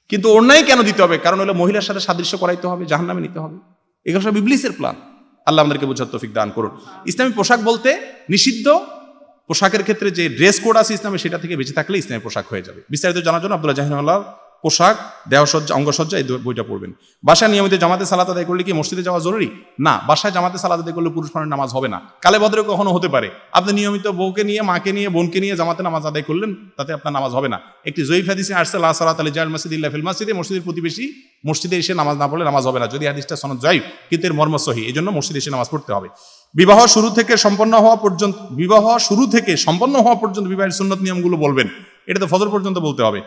কিন্তু ওড়নাই কেন দিতে হবে? কারণ হলো মহিলার সাথে সাদৃশ্য করাইতে হবে, জাহান্নামে নিতে হবে। এগুলো সব ইবলিসের প্ল্যান। আল্লাহ আমাদেরকে বোঝার তৌফিক দান করুন। ইসলামী পোশাক বলতে নিষিদ্ধ পোশাকের ক্ষেত্রে যে ড্রেস কোড আছে ইসলামে, সেটা থেকে বেঁচে থাকলে ইসলামী পোশাক হয়ে যাবে। বিস্তারিত জানার জন্য আব্দুল্লাহ জাহিনুল্লাহ পোশাক, দেহসজ্জা, অঙ্গসজ্জা, এই বইটা পড়বেন। বাসায় নিয়মিত জামাতে সালাত আদায় করলে কি মসজিদে যাওয়া জরুরি? না, বাসায় জামাতে সালাত আদায় করলে পুরুষ মানুষের নামাজ হবে না। কালে বদরে কখনো হতে পারে, আপনি নিয়মিত বউকে নিয়ে, মাকে নিয়ে, বোনকে নিয়ে জামাতে নামাজ আদায় করলেন, তাতে আপনার নামাজ হবে না। একটি জয়ীফ হাদিসে আসছে, লা সালাত আলি জাল মাসজিদ ইল্লা ফিল মাসজিদে, মসজিদের প্রতিবেশী মসজিদে এসে নামাজ না পড়লে নামাজ হবে না। যদি হাদিসটা সনদ জয়ীফ, কিন্তু এর মর্ম সহিহ, এই জন্য মসজিদে এসে নামাজ পড়তে হবে। বিবাহ শুরু থেকে সম্পন্ন হওয়া পর্যন্ত বিবাহের সুন্নত নিয়মগুলো বলবেন। এটা তো ফজর পর্যন্ত বলতে হবে।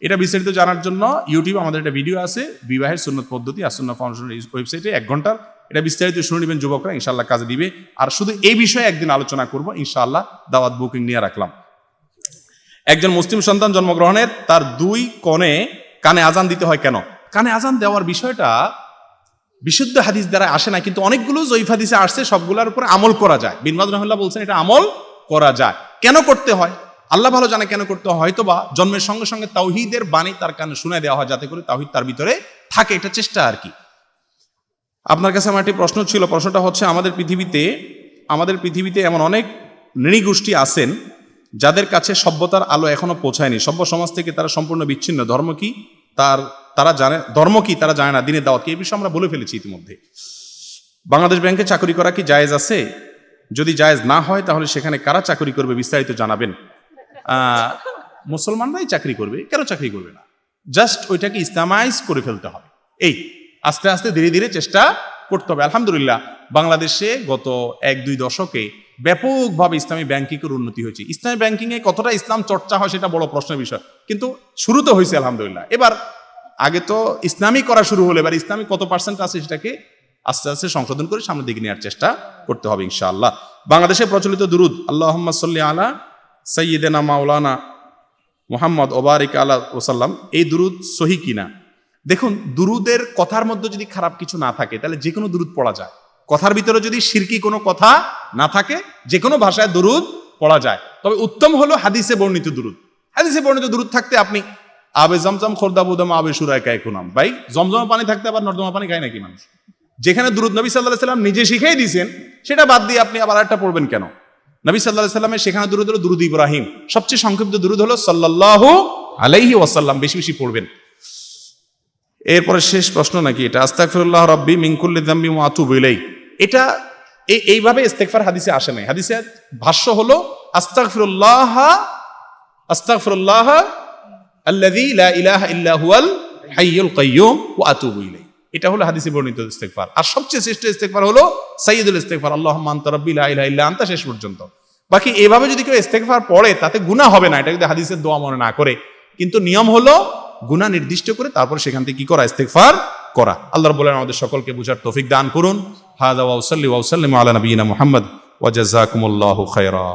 এটা বিস্তারিত জানার জন্য ইউটিউবে আমাদের একটা ভিডিও আছে, বিবাহের সুন্নত পদ্ধতি, আসুন্নাহ ফাউন্ডেশনের ওয়েবসাইটে 1 ঘন্টার। এটা বিস্তারিত শুনে নেবেন যুবকরা, ইনশাআল্লাহ কাজে দিবে। আর শুধু এই বিষয়ে একদিন আলোচনা করব ইনশাআল্লাহ, দাওয়াত বুকিং নিয়ে রাখলাম। একজন মুসলিম সন্তান জন্মগ্রহণের তার 2 কনে কানে আজান দিতে হয় কেন? কানে আজান দেওয়ার বিষয়টা বিশুদ্ধ হাদিস দ্বারা আসে না, কিন্তু অনেকগুলো জয়ীফ হাদিসে আসছে, সবগুলোর উপর আমল করা যায়। বিন বাজ রাহিমাহুল্লাহ বলছেন এটা আমল করা যায়। কেন করতে হয় আল্লাহ ভালো জানে কেন করতে হয়। হয়তোবা জন্মের সঙ্গে সঙ্গে তাওহীদের বাণী তার কানে শুনে দেওয়া হয়, যাতে করে তাওহীদ তার ভিতরে থাকে, এটা চেষ্টা আর কি। আপনার কাছে আমার একটি প্রশ্ন ছিল, প্রশ্নটা হচ্ছে, আমাদের পৃথিবীতে এমন অনেক নৃগোষ্ঠী আছেন যাদের কাছে সভ্যতার আলো এখনো পৌঁছায়নি, সভ্য সমাজ থেকে তারা সম্পূর্ণ বিচ্ছিন্ন। ধর্ম কি তারা জানে না, দিনের দাওয়াত কি, এই বিষয়ে আমরা বলে ফেলেছি ইতিমধ্যে। বাংলাদেশ ব্যাংকে চাকরি করা কি জায়েজ আছে? যদি জায়েজ না হয় তাহলে সেখানে কারা চাকরি করবে, বিস্তারিত জানাবেন। মুসলমানরাই চাকরি করবে, কেন চাকরি করবে না? জাস্ট ওইটাকে ইসলামাইজ করে ফেলতে হবে। এই আস্তে আস্তে ধীরে ধীরে চেষ্টা করতে হবে। আলহামদুলিল্লাহ, বাংলাদেশে গত 1-2 দশকে ব্যাপকভাবে ইসলামী ব্যাংকিংয়ের উন্নতি হয়েছে। ইসলামী ব্যাংকিংয়ে কতটা ইসলাম চর্চা হয় সেটা বড় প্রশ্নের বিষয়, কিন্তু শুরু তো হয়েছে আলহামদুলিল্লাহ। এবার আগে তো ইসলামী করা শুরু হলে, এবার ইসলামী কত পার্সেন্ট আছে সেটাকে আস্তে আস্তে সংশোধন করে সামনের দিকে নেওয়ার চেষ্টা করতে হবে ইনশাআল্লাহ। বাংলাদেশে প্রচলিত দুরুদ আল্লাহুম্মা সাল্লি আলা সাইয়্যিদিনা মাওলানা মুহাম্মদ ওয়া বারিক আলা ওয়াসাল্লাম, এই দুরুদ সহিহ কিনা? দেখুন, দুরুদের কথার মধ্যে যদি খারাপ কিছু না থাকে তাহলে যে কোনো দুরুদ পড়া যায়। কথার ভিতরে যদি শিরকি কোনো কথা না থাকে, যে কোনো ভাষায় দুরুদ পড়া যায়। তবে উত্তম হলো হাদিসে বর্ণিত দুরুদ। হাদিসে বর্ণিত দুরুদ থাকতে আপনি আবে জমজম খোরদা বুদাম আবে সুরায় কায় খুনাম, ভাই জমজমা পানি থাকতে আবার নর্দমা পানি খায় নাকি মানুষ? যেখানে দুরুদ নবী সাল্লাল্লাহু আলাইহি ওয়াসাল্লাম নিজে শিখিয়ে দিয়েছেন, সেটা বাদ দিয়ে আপনি আবার একটা পড়বেন কেন? নবী সাল্লাল্লাহু আলাইহি সাল্লামের সেখানে দুরূদ হলো দুরূদ ইব্রাহিম, সবচেয়ে সংক্ষিপ্ত দুরূদ হলো সাল্লাল্লাহু আলাইহি ওয়াসাল্লাম, বেশি বেশি পড়বেন। এরপরে শেষ প্রশ্ন নাকি এটা, আস্তাগফিরুল্লাহ রাব্বি মিন কুল্লি যামবি ওয়া আতুবু ইলাইহি, এটা এইভাবে ইস্তেগফার হাদিসে আসে নাই। হাদিসের ভাষ্য হলো আস্তাগফিরুল্লাহ আল্লাযী লা ইলাহা ইল্লা হুয়াল হাইয়ুল কাইয়্যুম ওয়া আতুবু ইলাইহি, এটা হলো হাদিসে বর্ণিত ইস্তেগফার। আর সবচেয়ে শ্রেষ্ঠ ইস্তেগফার হলো সাইয়্যিদুল ইস্তেগফার, আল্লাহুম্মা আনতা রাব্বি লা ইলাহা ইল্লা আনতা, শেষ পর্যন্ত। বাকি এভাবে যদি কেউ ইস্তেগফার পড়ে তাতে গুনাহ হবে না, এটা যদি হাদিসের দোয়া মনে না করে, কিন্তু নিয়ম হলো গুনাহ নির্দিষ্ট করে তারপর সেখান থেকে কি করা, ইস্তেগফার করা। আল্লাহ রাব্বুল আলামিন আমাদের সকলকে বুঝার তৌফিক দান করুন। হাযা ওয়া সাল্লি ওয়া সাল্লিমু আলা নবিয়িনা মুহাম্মদ ওয়া জাযাকুমুল্লাহু খায়রা।